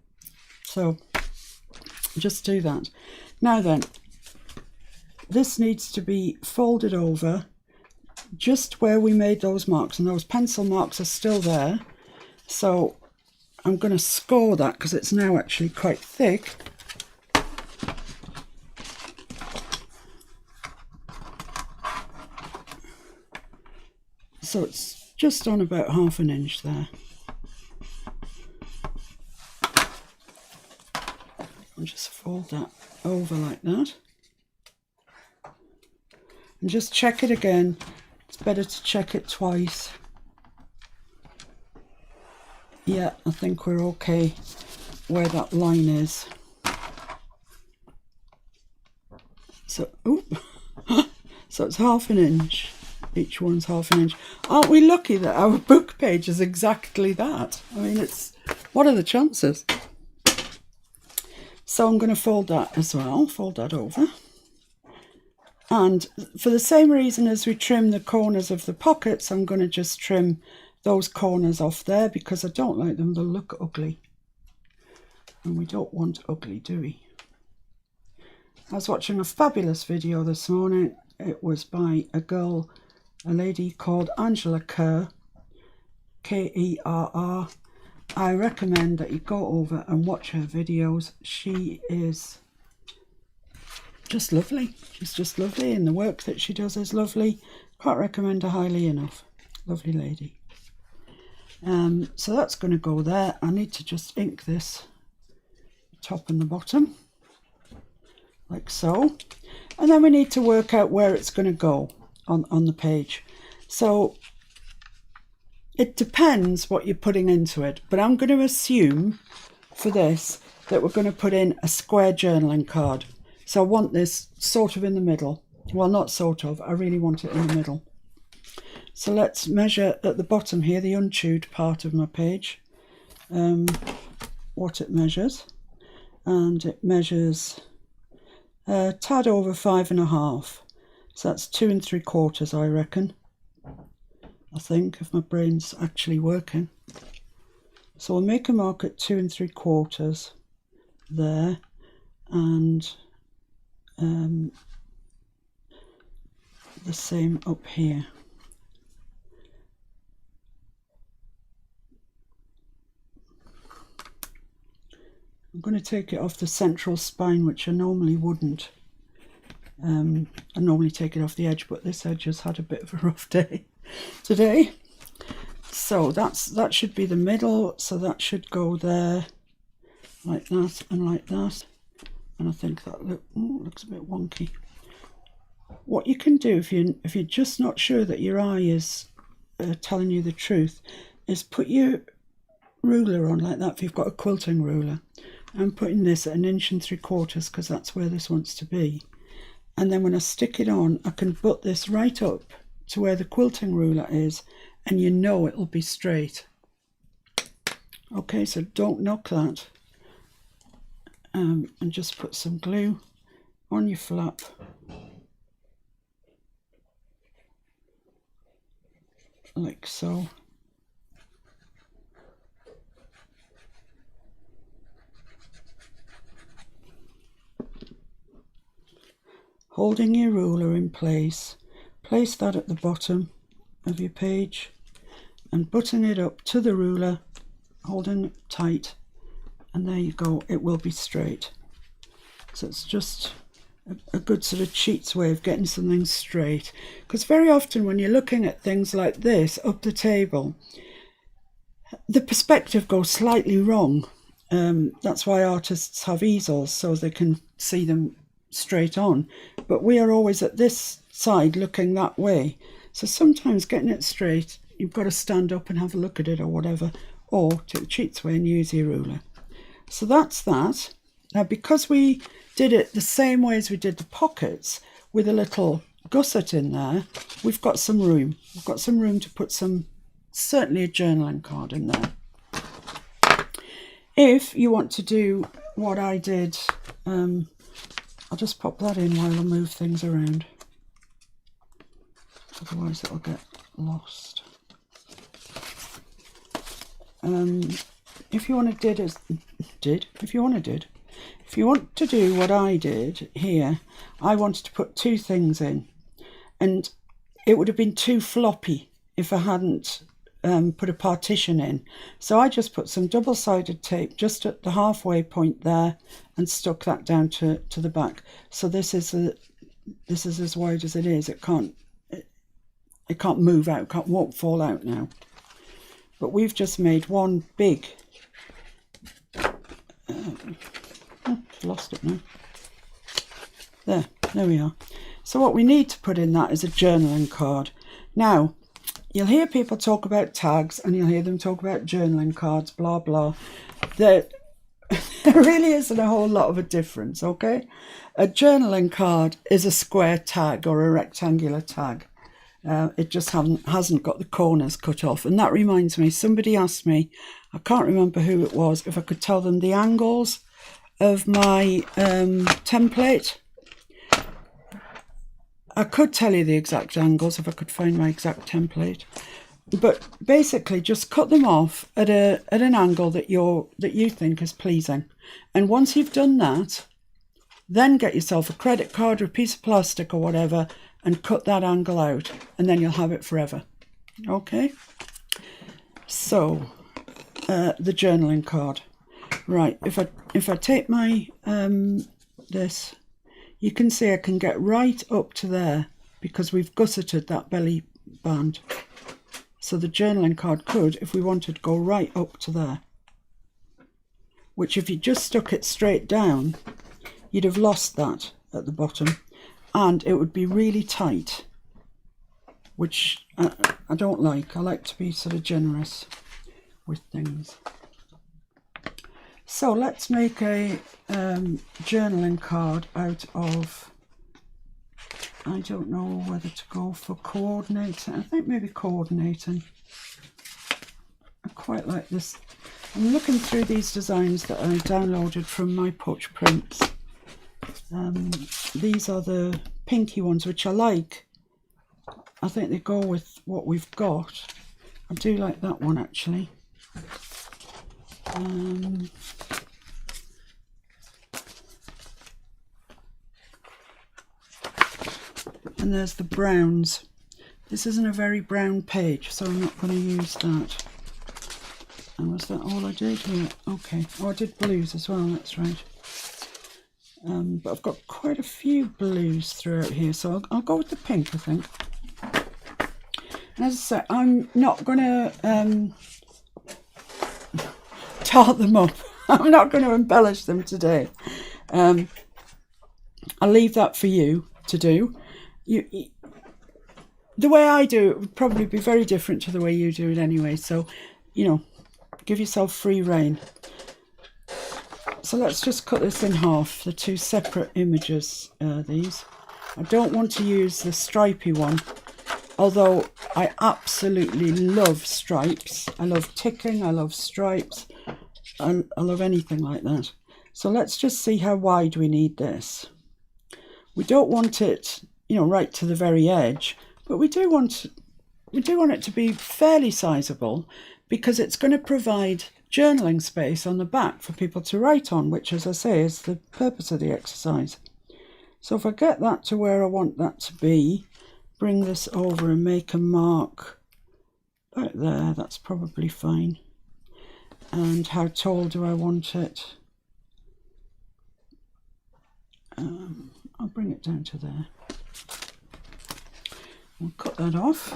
So just do that. Now then, this needs to be folded over just where we made those marks, and those pencil marks are still there. So I'm going to score that because it's now actually quite thick. So it's just on about 1/2 inch there. I'll just fold that over like that. And just check it again. It's better to check it twice. Yeah, I think we're okay where that line is. So, oop. So it's 1/2 inch. Each one's 1/2 inch. Aren't we lucky that our book page is exactly that? I mean, it's, what are the chances? So I'm going to fold that as well, fold that over. And for the same reason as we trim the corners of the pockets, I'm going to just trim those corners off there because I don't like them to look ugly. And we don't want ugly, do we? I was watching a fabulous video this morning. It was by a lady called Angela Kerr, Kerr. I recommend that you go over and watch her videos. She is just lovely. She's just lovely, and the work that she does is lovely. Can't recommend her highly enough. Lovely lady. So that's going to go there. I need to just ink this top and the bottom, like so. And then we need to work out where it's going to go on the page. So it depends what you're putting into it, but I'm going to assume for this that we're going to put in a square journaling card. So I want this sort of in the middle. Well, not sort of, I really want it in the middle. So let's measure at the bottom here, the unchewed part of my page, what it measures. And it measures a tad over 5.5. So that's 2 3/4, I reckon. I think, if my brain's actually working. So we'll make a mark at 2 3/4 there, and the same up here. I'm going to take it off the central spine, which I normally wouldn't. I normally take it off the edge, but this edge has had a bit of a rough day today. So that should be the middle, so that should go there like that and like that. And I think that looks a bit wonky. What you can do if you're just not sure that your eye is telling you the truth, is put your ruler on like that if you've got a quilting ruler. I'm putting this at 1 3/4 inches because that's where this wants to be. And then when I stick it on, I can butt this right up to where the quilting ruler is, and you know it'll be straight. Okay, so don't knock that. And just put some glue on your flap. Like so. Holding your ruler in place, place that at the bottom of your page and button it up to the ruler, holding it tight, and there you go, it will be straight. So it's just a good sort of cheats way of getting something straight, because very often when you're looking at things like this up the table, the perspective goes slightly wrong. That's why artists have easels, so they can see them straight on, but we are always at this side looking that way, so sometimes getting it straight, you've got to stand up and have a look at it or whatever, or take the cheats way and use your ruler. So that's that. Now, because we did it the same way as we did the pockets, with a little gusset in there, we've got some room. We've got some room to put certainly a journaling card in there. If you want to do what I did, I'll just pop that in while I move things around. Otherwise it'll get lost. If you want to do what I did here, I wanted to put 2 things in, and it would have been too floppy if I hadn't put a partition in. So I just put some double-sided tape just at the halfway point there and stuck that down to the back. So this is as wide as it is. It can't move out, won't fall out now. But we've just made one big I've lost it now. There we are. So what we need to put in that is a journaling card. Now, you'll hear people talk about tags and you'll hear them talk about journaling cards, blah, blah. There really isn't a whole lot of a difference, okay? A journaling card is a square tag or a rectangular tag. It just hasn't got the corners cut off. And that reminds me, somebody asked me, I can't remember who it was, if I could tell them the angles of my template. I could tell you the exact angles if I could find my exact template. But basically just cut them off at an angle that you think is pleasing. And once you've done that, then get yourself a credit card or a piece of plastic or whatever and cut that angle out, and then you'll have it forever. Okay? So, the journaling card. Right, if I take my this, you can see I can get right up to there because we've gusseted that belly band. So the journaling card could, if we wanted, go right up to there. Which if you just stuck it straight down, you'd have lost that at the bottom. And it would be really tight, which I don't like. I like to be sort of generous with things. So let's make a journaling card out of, I don't know whether to go for coordinating. I think maybe coordinating. I quite like this. I'm looking through these designs that I downloaded from My Poach Prints. These are the pinky ones, which I like. I think they go with what we've got. I do like that one actually. And there's the browns. This isn't a very brown page, so I'm not going to use that. And was that all I did? Yeah, okay. Oh, I did blues as well, that's right. But I've got quite a few blues throughout here, so I'll go with the pink, I think. And as I say, I'm not going to tart them up. I'm not going to embellish them today. I'll leave that for you to do. The way I do it would probably be very different to the way you do it anyway, so, you know, give yourself free rein. So let's just cut this in half, the two separate images, these. I don't want to use the stripy one, although I absolutely love stripes. I love ticking, I love stripes, I love anything like that. So let's just see how wide we need this. We don't want it, you know, right to the very edge, but we do want it to be fairly sizable because it's going to provide journaling space on the back for people to write on, which, as I say, is the purpose of the exercise. So if I get that to where I want that to be, bring this over and make a mark about there, that's probably fine. And how tall do I want it? I'll bring it down to there. We'll cut that off.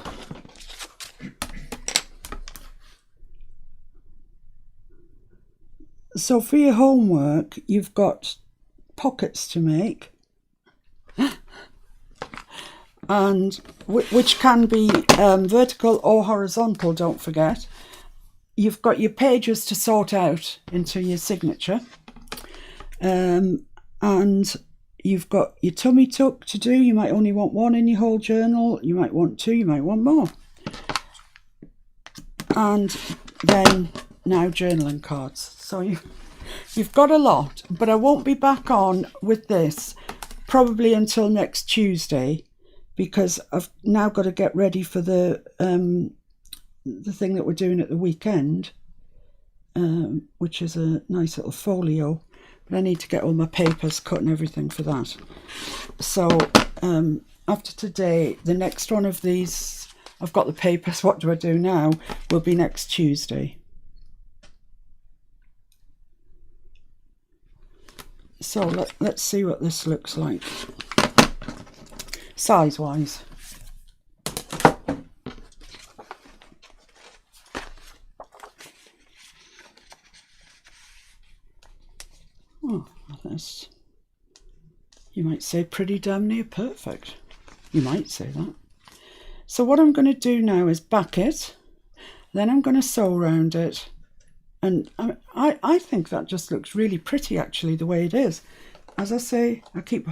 So for your homework, you've got pockets to make, and which can be vertical or horizontal, don't forget. You've got your pages to sort out into your signature, and you've got your tummy tuck to do. You might only want one in your whole journal, you might want two, you might want more. And then now journaling cards. So you've got a lot, but I won't be back on with this probably until next Tuesday, because I've now got to get ready for the thing that we're doing at the weekend, which is a nice little folio. But I need to get all my papers cut and everything for that. So after today, the next one of these, I've got the papers, what do I do now, will be next Tuesday. So let's see what this looks like, size-wise. Oh, that's, you might say, pretty damn near perfect. You might say that. So what I'm going to do now is back it, then I'm going to sew around it, and I think that just looks really pretty actually the way it is. As I say, I keep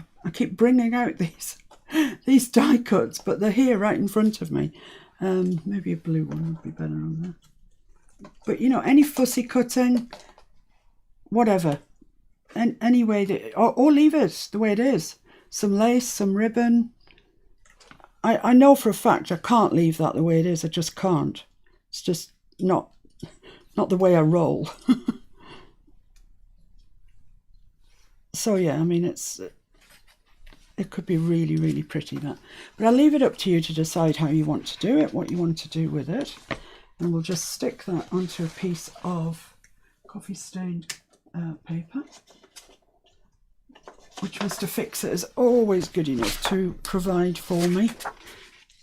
bringing out these die cuts, but they're here right in front of me. Maybe a blue one would be better on there. But you know, any fussy cutting, whatever, and any way that, or leave it the way it is. Some lace, some ribbon. I know for a fact I can't leave that the way it is. I just can't. It's just not the way I roll. So yeah, I mean, it could be really, really pretty, that. But I'll leave it up to you to decide how you want to do it, what you want to do with it. And we'll just stick that onto a piece of coffee stained paper, which Mr. Fix-It is always good enough to provide for me.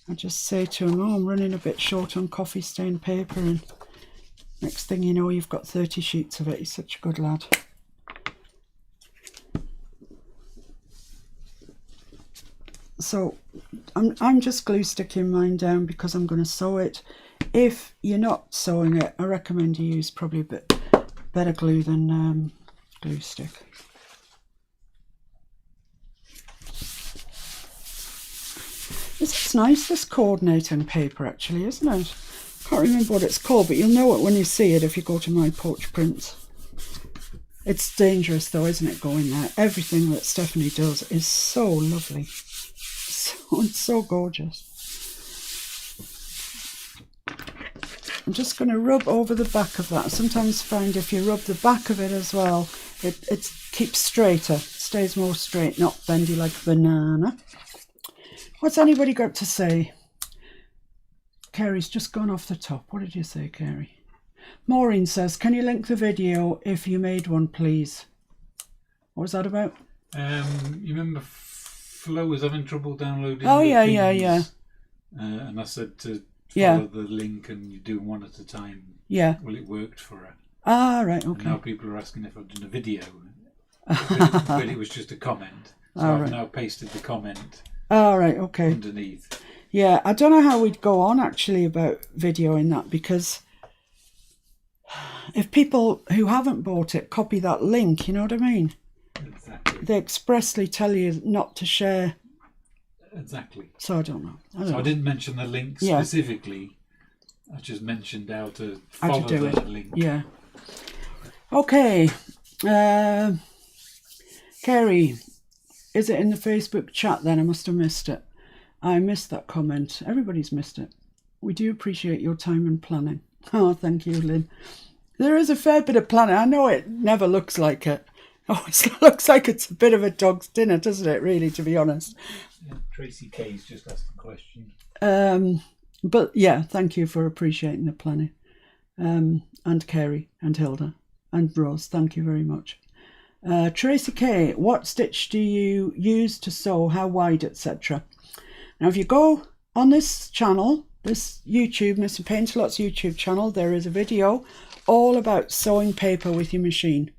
I just say to him, oh, I'm running a bit short on coffee stained paper, and next thing you know, you've got 30 sheets of it. He's such a good lad. So I'm just glue sticking mine down because I'm going to sew it. If you're not sewing it, I recommend you use probably a bit better glue than glue stick. This is nice, this coordinating paper actually, isn't it? Can't remember what it's called, but you'll know it when you see it if you go to My Porch Prints. It's dangerous though, isn't it, going there? Everything that Stephanie does is so lovely. It's so gorgeous. I'm just going to rub over the back of that. I sometimes find if you rub the back of it as well, it keeps straighter, stays more straight, not bendy like a banana. What's anybody got to say? Carrie's just gone off the top. What did you say, Carrie? Maureen says, can you link the video if you made one, please? What was that about? You remember Flo was having trouble downloading. Oh, the yeah. pins, and I said to follow the link and you do one at a time. Yeah. Well, it worked for her. Ah, right, okay. And now people are asking if I've done a video, but it was just a comment. So I've now pasted the comment. All right, okay. Underneath. Yeah, I don't know how we'd go on actually about videoing that, because if people who haven't bought it copy that link, you know what I mean? Exactly. They expressly tell you not to share. Exactly. So I don't know. I didn't mention the link specifically. I just mentioned how to follow the link. Yeah. Okay. Kerry, is it in the Facebook chat then? I must have missed it. I missed that comment. Everybody's missed it. We do appreciate your time and planning. Oh, thank you, Lynn. There is a fair bit of planning. I know it never looks like it. Oh, it looks like it's a bit of a dog's dinner, doesn't it, really, to be honest? Yeah, Tracy K's just asked a question. But yeah, thank you for appreciating the planning. And Kerry and Hilda and Rose, thank you very much. Tracy K, what stitch do you use to sew, how wide, etc.? Now, if you go on this channel, this YouTube, Mr. Paintalot's YouTube channel, there is a video all about sewing paper with your machine.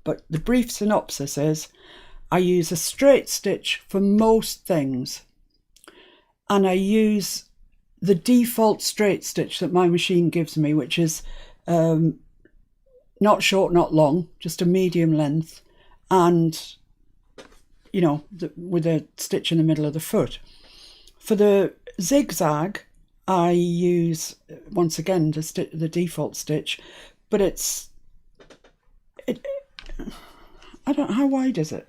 But the brief synopsis is, I use a straight stitch for most things. And I use the default straight stitch that my machine gives me, which is not short, not long, just a medium length. And, you know, with a stitch in the middle of the foot. For the zigzag, I use, once again, the default stitch, but I don't know, how wide is it?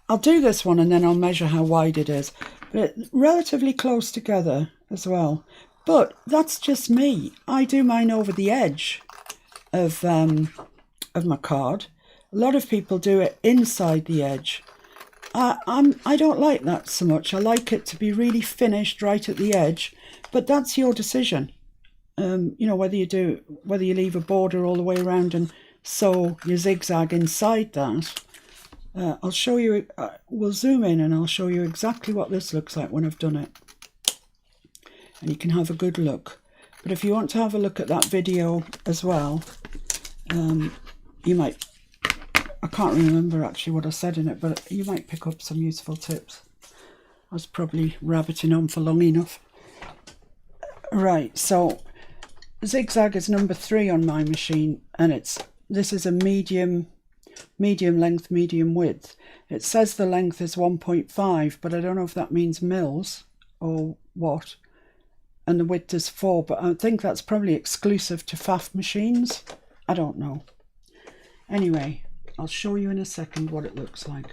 I'll do this one and then I'll measure how wide it is. But it's relatively close together as well. But that's just me. I do mine over the edge of my card. A lot of people do it inside the edge. I don't like that so much. I like it to be really finished right at the edge. But that's your decision. You know, whether you leave a border all the way around and sew your zigzag inside that. I'll show you, we'll zoom in and I'll show you exactly what this looks like when I've done it. And you can have a good look. But if you want to have a look at that video as well, you might, I can't remember actually what I said in it, but you might pick up some useful tips. was probably rabbiting on for long enough. Right, so zigzag is number 3 on my machine, and this is a medium length, medium width. It says the length is 1.5, but I don't know if that means mils or what. And the width is 4, but I think that's probably exclusive to FAF machines. I don't know. Anyway, I'll show you in a second what it looks like.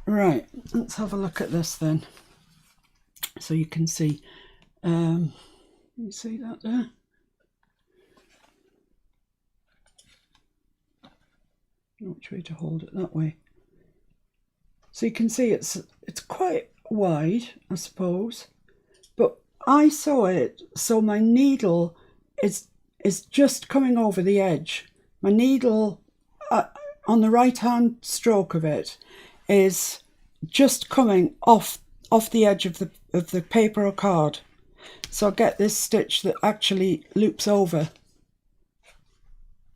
Right, let's have a look at this then, so you can see. You see that there? Which way to hold it? That way. So you can see it's quite wide, I suppose, but I saw it so my needle is just coming over the edge. My needle on the right hand stroke of it is just coming off the edge of the paper or card. So I get this stitch that actually loops over,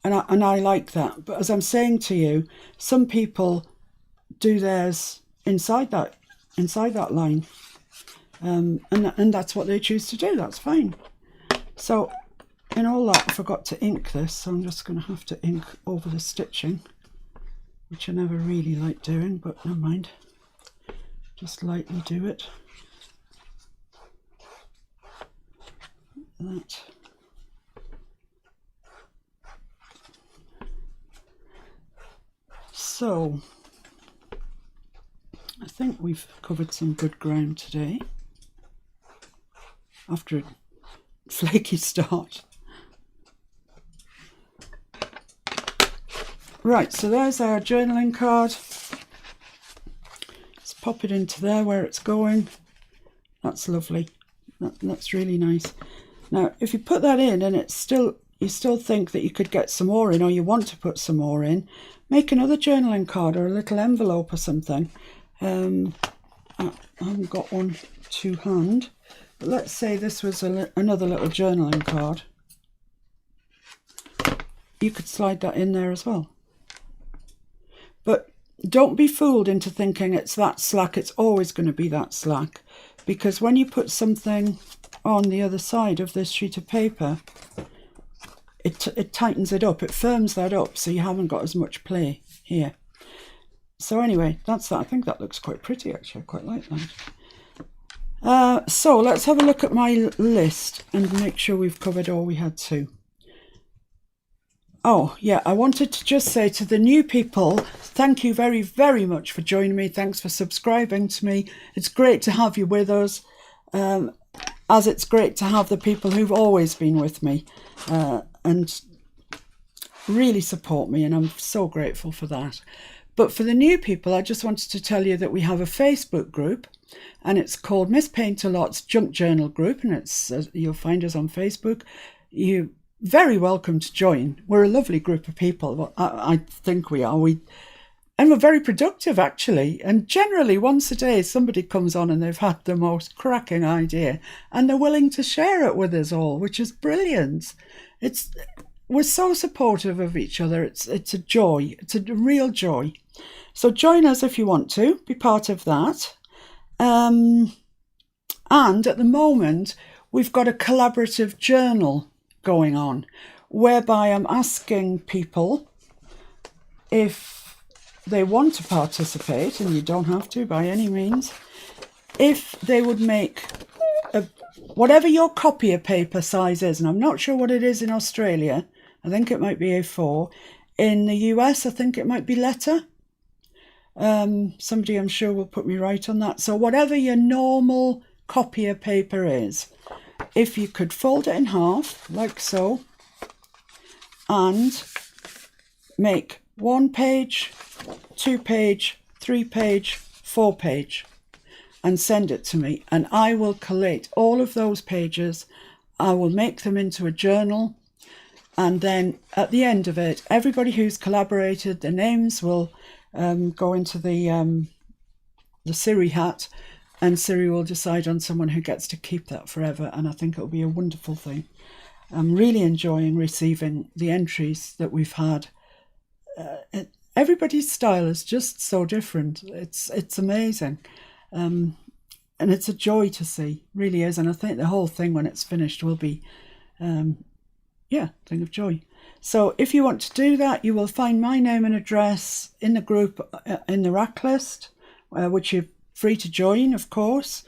and I like that. But as I'm saying to you, some people do theirs inside that line, and that's what they choose to do. That's fine. So in all that, I forgot to ink this, so I'm just going to have to ink over the stitching, which I never really like doing, but never mind. Just lightly do it. That. So I think we've covered some good ground today after a flaky start. Right, so there's our journaling card. Let's pop it into there where it's going. That's lovely. That's really nice. Now, if you put that in and you still think that you could get some more in, or you want to put some more in, make another journaling card or a little envelope or something. I haven't got one to hand, but let's say this was another little journaling card. You could slide that in there as well. But don't be fooled into thinking it's that slack. It's always going to be that slack, because when you put something on the other side of this sheet of paper, it tightens it up, it firms that up, so you haven't got as much play here. So anyway, that's that. I think that looks quite pretty, actually. I quite like that. So let's have a look at my list and make sure we've covered all we had to. Oh yeah, I wanted to just say to the new people, thank you very, very much for joining me. Thanks for subscribing to me. It's great to have you with us, as it's great to have the people who've always been with me and really support me, and I'm so grateful for that. But for the new people, I just wanted to tell you that we have a Facebook group, and it's called Miss Paintalot's Junk Journal Group, and it's you'll find us on Facebook. You're very welcome to join. We're a lovely group of people. Well, I think we are. And we're very productive, actually. And generally, once a day, somebody comes on and they've had the most cracking idea, and they're willing to share it with us all, which is brilliant. We're so supportive of each other. It's a joy. It's a real joy. So join us if you want to be part of that. And at the moment, we've got a collaborative journal going on, whereby I'm asking people if they want to participate, and you don't have to by any means, if they would make whatever your copier paper size is, and I'm not sure what it is in Australia. I think it might be A4. In the US, I think it might be letter. Somebody I'm sure will put me right on that. So whatever your normal copier paper is, if you could fold it in half, like so, and make 1 page, 2 page, 3 page, 4 page, and send it to me, and I will collate all of those pages. I will make them into a journal, and then at the end of it, everybody who's collaborated, their names will go into the Siri hat, and Siri will decide on someone who gets to keep that forever, and I think it'll be a wonderful thing. I'm really enjoying receiving the entries that we've had. Everybody's style is just so different. It's amazing. And it's a joy to see, really is. And I think the whole thing, when it's finished, will be, thing of joy. So if you want to do that, you will find my name and address in the group, in the rack list, which you're free to join, of course.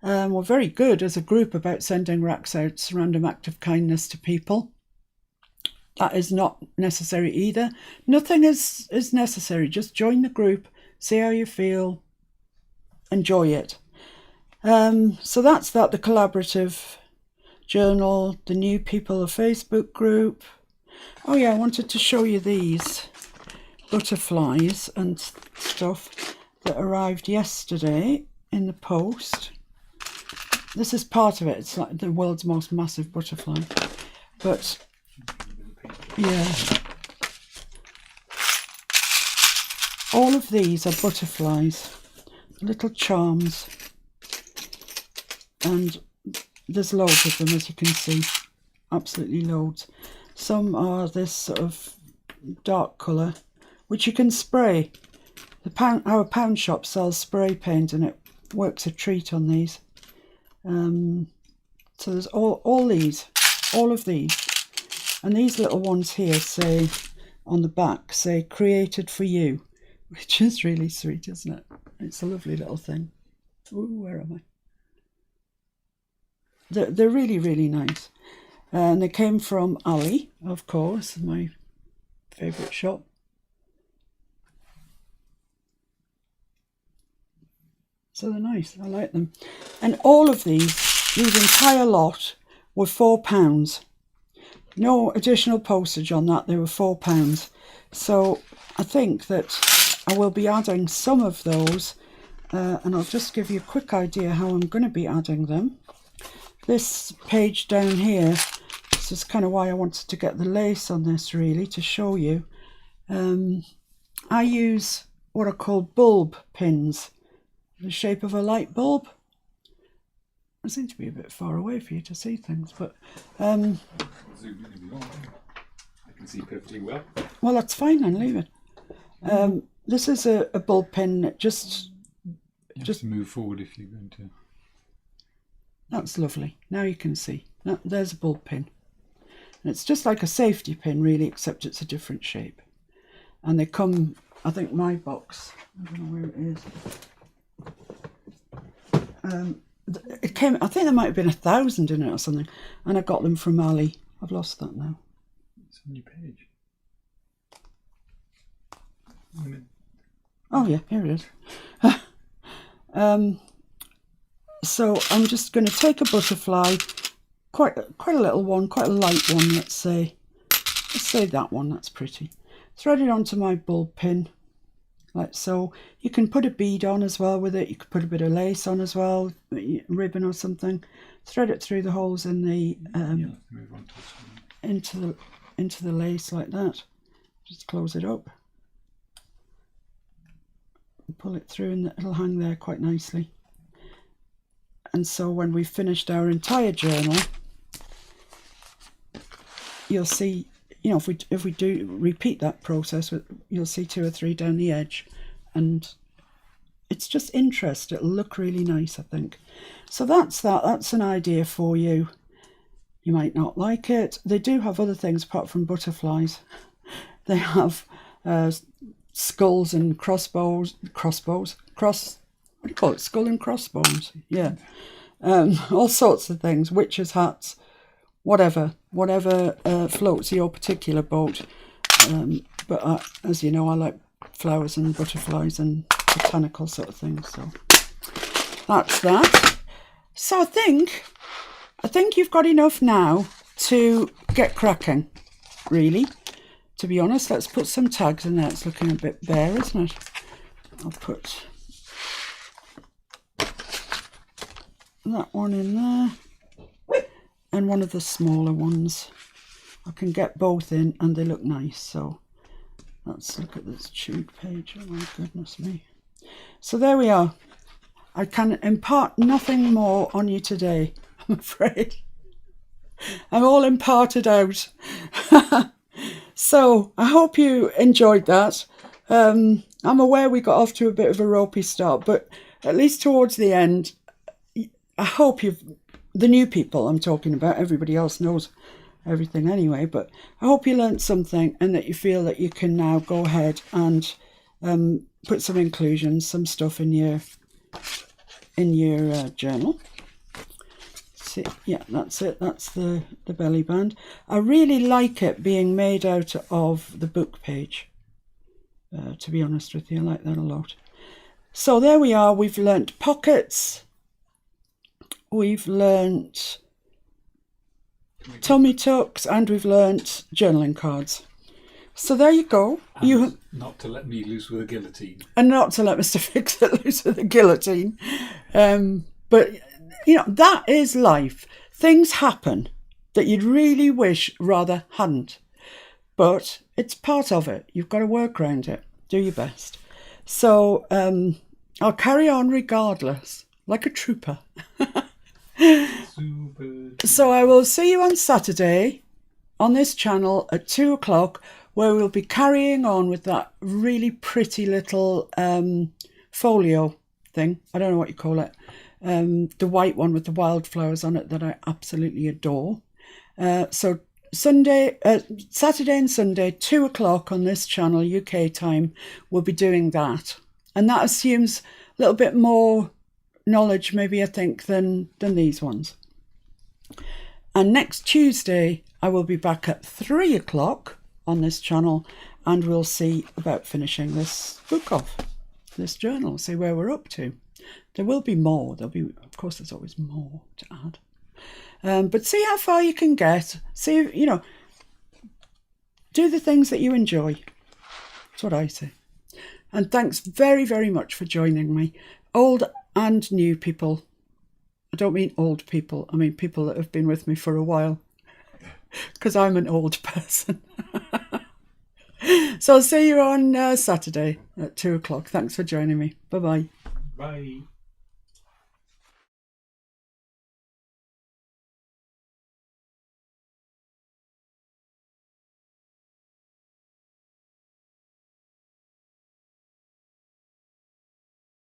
We're very good as a group about sending racks out, random act of kindness to people. That is not necessary either. Nothing is necessary. Just join the group, see how you feel, enjoy it. So that's that, the collaborative journal, the new people, the Facebook group. Oh yeah, I wanted to show you these butterflies and stuff that arrived yesterday in the post. This is part of it. It's like the world's most massive butterfly. But yeah, all of these are butterflies, little charms, and there's loads of them, as you can see, absolutely loads. Some are this sort of dark colour, which you can spray. Our pound shop sells spray paint, and it works a treat on these. So there's all of these. And these little ones here say, on the back, say, created for you, which is really sweet, isn't it? It's a lovely little thing. Ooh, where am I? They're really, really nice. And they came from Ali, of course, my favourite shop. So they're nice, I like them. And all of these entire lot were £4. No additional postage on that, they were £4. So I think that I will be adding some of those, and I'll just give you a quick idea how I'm going to be adding them. This page down here, this is kind of why I wanted to get the lace on this, really, to show you. I use what are called bulb pins, the shape of a light bulb. I seem to be a bit far away for you to see things, but Zoom in if you want. I can see perfectly well. Well, that's fine then, leave it. This is a bulb pin that just move forward if you're going to. That's lovely. Now you can see. There's a bulb pin. And it's just like a safety pin, really, except it's a different shape. And they come, I think my box, I don't know where it is. It came, I think there might have been 1,000 in it or something. And I got them from Ali. I've lost that now. It's on your page. Oh yeah, here it is. So I'm just going to take a butterfly, quite a little one, quite a light one, let's say that one, that's pretty. Thread it onto my bulb pin, like so. You can put a bead on as well with it, you could put a bit of lace on as well, ribbon or something. Thread it through the holes in the, into the lace like that. Just close it up. And pull it through and it'll hang there quite nicely. And so when we've finished our entire journal, you'll see, you know, if we do repeat that process, you'll see 2 or 3 down the edge, and it's just interest. It'll look really nice, I think. So that's that. That's an idea for you. You might not like it. They do have other things apart from butterflies. They have skulls and crossbows. What do you call it? Skull and crossbones. Yeah. All sorts of things. Witches' hats. Whatever floats your particular boat. But as you know, I like flowers and butterflies and botanical sort of things. So that's that. So I think you've got enough now to get cracking, really. To be honest, let's put some tags in there. It's looking a bit bare, isn't it? I'll put that one in there and one of the smaller ones. I can get both in and they look nice. So let's look at this chewed page. Oh my goodness me. So there we are. I can impart nothing more on you today, I'm afraid. I'm all imparted out. So I hope you enjoyed that. I'm aware we got off to a bit of a ropey start, but at least towards the end, I hope the new people I'm talking about, everybody else knows everything anyway, but I hope you learnt something and that you feel that you can now go ahead and put some inclusions, some stuff in your journal. See, yeah, that's it. That's the belly band. I really like it being made out of the book page. To be honest with you, I like that a lot. So there we are. We've learnt pockets. We've learnt tummy tucks, and we've learnt journaling cards. So there you go. And not to let me loose with a guillotine. And not to let Mr. Fix-It loose with a guillotine. But, that is life. Things happen that you'd really wish rather hadn't. But it's part of it. You've got to work around it. Do your best. So I'll carry on regardless, like a trooper. Super. So I will see you on Saturday on this channel at 2 o'clock, where we'll be carrying on with that really pretty little folio thing. I don't know what you call it. The white one with the wildflowers on it that I absolutely adore. So Saturday and Sunday, 2 o'clock on this channel, UK time, we'll be doing that. And that assumes a little bit more knowledge, maybe, I think, than these ones. And next Tuesday, I will be back at 3 o'clock on this channel, and we'll see about finishing this book off, this journal, see where we're up to. There will be more. Of course, there's always more to add. But see how far you can get. See, do the things that you enjoy. That's what I say. And thanks very, very much for joining me. Old and new people. I don't mean old people. I mean people that have been with me for a while. Because I'm an old person. So I'll see you on Saturday at 2 o'clock. Thanks for joining me. Bye-bye. Bye.